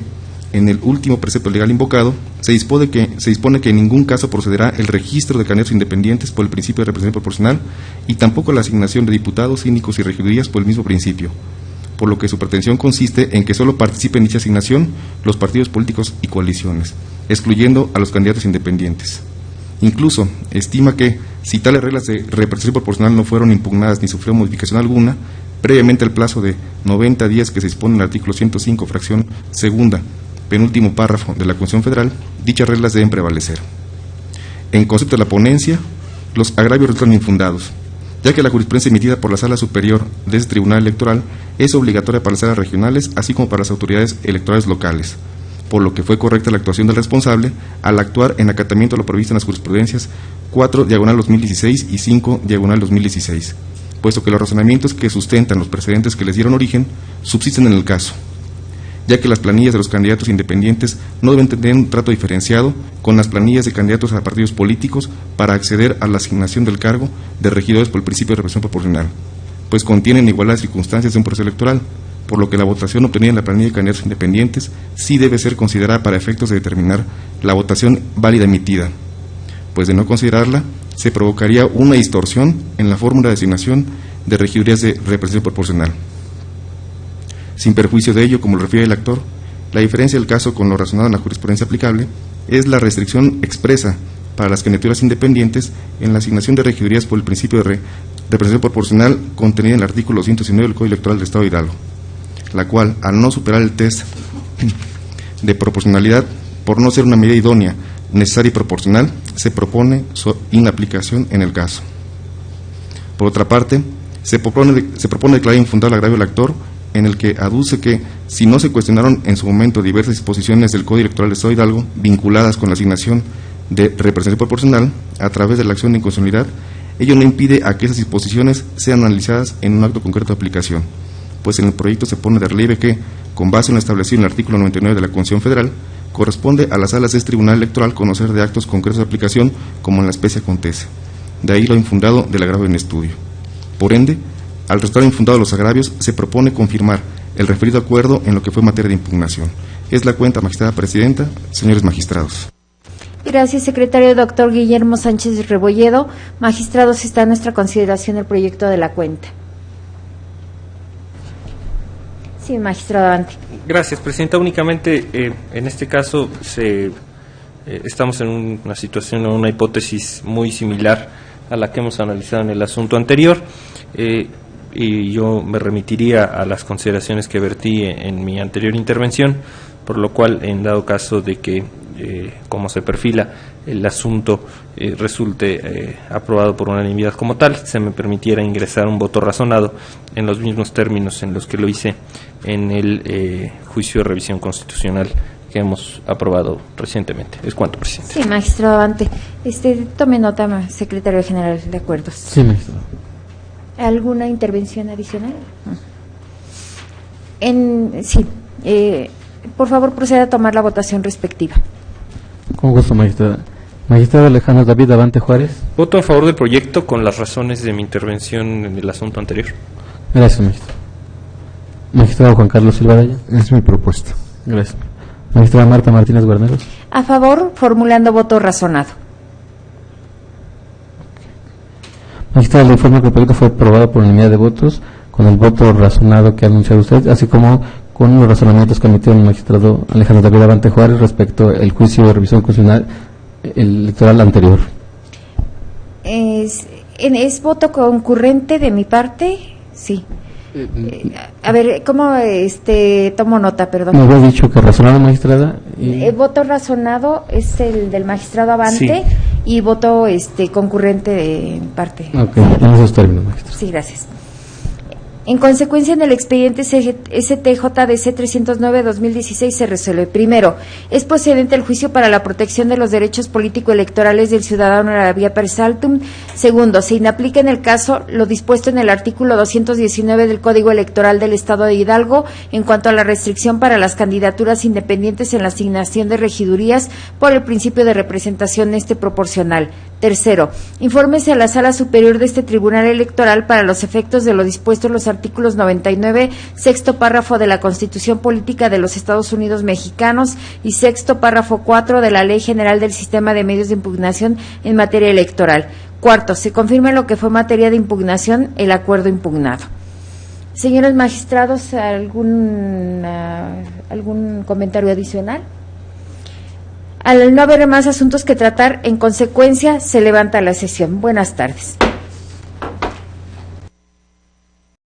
en el último precepto legal invocado, se dispone que en ningún caso procederá el registro de candidatos independientes por el principio de representación proporcional y tampoco la asignación de diputados, síndicos y regidurías por el mismo principio, por lo que su pretensión consiste en que solo participen en dicha asignación los partidos políticos y coaliciones, excluyendo a los candidatos independientes. Incluso estima que, si tales reglas de representación proporcional no fueron impugnadas ni sufrieron modificación alguna, previamente al plazo de 90 días que se dispone en el artículo 105, fracción segunda, penúltimo párrafo de la Constitución Federal, dichas reglas deben prevalecer. En concepto de la ponencia, los agravios resultan infundados, ya que la jurisprudencia emitida por la Sala Superior de este Tribunal Electoral es obligatoria para las salas regionales, así como para las autoridades electorales locales, por lo que fue correcta la actuación del responsable al actuar en acatamiento a lo previsto en las jurisprudencias 4/2016 y 5/2016, puesto que los razonamientos que sustentan los precedentes que les dieron origen subsisten en el caso, ya que las planillas de los candidatos independientes no deben tener un trato diferenciado con las planillas de candidatos a partidos políticos para acceder a la asignación del cargo de regidores por el principio de representación proporcional, pues contienen igualdad de circunstancias de un proceso electoral, por lo que la votación obtenida en la planilla de candidatos independientes sí debe ser considerada para efectos de determinar la votación válida emitida, pues de no considerarla se provocaría una distorsión en la fórmula de asignación de regidurías de representación proporcional. Sin perjuicio de ello, como lo refiere el actor, la diferencia del caso con lo razonado en la jurisprudencia aplicable es la restricción expresa para las candidaturas independientes en la asignación de regidurías por el principio de representación proporcional contenida en el artículo 209 del Código Electoral del Estado de Hidalgo, la cual, al no superar el test de proporcionalidad por no ser una medida idónea, necesaria y proporcional, se propone su inaplicación en el caso. Por otra parte, se propone declarar infundado el agravio del actor, en el que aduce que, si no se cuestionaron en su momento diversas disposiciones del Código Electoral del Estado de Hidalgo vinculadas con la asignación de representación proporcional a través de la acción de inconstitucionalidad, ello no impide a que esas disposiciones sean analizadas en un acto concreto de aplicación, pues en el proyecto se pone de relieve que, con base en lo establecido en el artículo 99 de la Constitución Federal, corresponde a las salas de este Tribunal Electoral conocer de actos concretos de aplicación como en la especie acontece. De ahí lo infundado del agravio en estudio. Por ende, al resultar infundado los agravios, se propone confirmar el referido acuerdo en lo que fue materia de impugnación. Es la cuenta, magistrada presidenta, señores magistrados. Gracias, secretario doctor Guillermo Sánchez Rebolledo. Magistrados, está a nuestra consideración el proyecto de la cuenta. Sí, magistrado, adelante. Gracias, presidenta. Únicamente, en este caso, estamos en una situación o una hipótesis muy similar a la que hemos analizado en el asunto anterior. Y yo me remitiría a las consideraciones que vertí en mi anterior intervención, por lo cual, en dado caso de que, como se perfila, el asunto resulte aprobado por unanimidad como tal, se me permitiera ingresar un voto razonado en los mismos términos en los que lo hice en el juicio de revisión constitucional que hemos aprobado recientemente. Es cuanto, presidente. Sí, magistrado, adelante. Tome nota, secretario general de acuerdos. Sí, magistrado. ¿Alguna intervención adicional? Por favor, proceda a tomar la votación respectiva. Con gusto, magistrada. Magistrado Alejandro David Abante Juárez. Voto a favor del proyecto con las razones de mi intervención en el asunto anterior. Gracias, magistrado. Magistrado Juan Carlos Silva Daya. Es mi propuesta. Gracias. Magistrada Marta Martínez Guarneros. A favor, formulando voto razonado. Magistrada, le informo que el proyecto fue aprobado por unanimidad de votos, con el voto razonado que ha anunciado usted, así como con los razonamientos que emitió el magistrado Alejandro David Abante Juárez respecto al juicio de revisión constitucional electoral anterior. ¿Es voto concurrente de mi parte? Sí. A ver, ¿cómo tomo nota, perdón? Me había dicho que razonado, magistrada. El voto razonado es el del magistrado Abante, sí, y voto concurrente de parte. Ok, en esos términos, magistrada. Sí, gracias. En consecuencia, en el expediente STJDC 309-2016 se resuelve. Primero, es procedente el juicio para la protección de los derechos político-electorales del ciudadano en la vía per saltum. Segundo, se inaplica en el caso lo dispuesto en el artículo 219 del Código Electoral del Estado de Hidalgo en cuanto a la restricción para las candidaturas independientes en la asignación de regidurías por el principio de representación proporcional. Tercero, infórmese a la Sala Superior de este Tribunal Electoral para los efectos de lo dispuesto en los artículos 99, sexto párrafo de la Constitución Política de los Estados Unidos Mexicanos y sexto párrafo 4 de la Ley General del Sistema de Medios de Impugnación en materia electoral. Cuarto, se confirma lo que fue materia de impugnación el acuerdo impugnado. Señores magistrados, ¿algún comentario adicional? Al no haber más asuntos que tratar, en consecuencia, se levanta la sesión. Buenas tardes.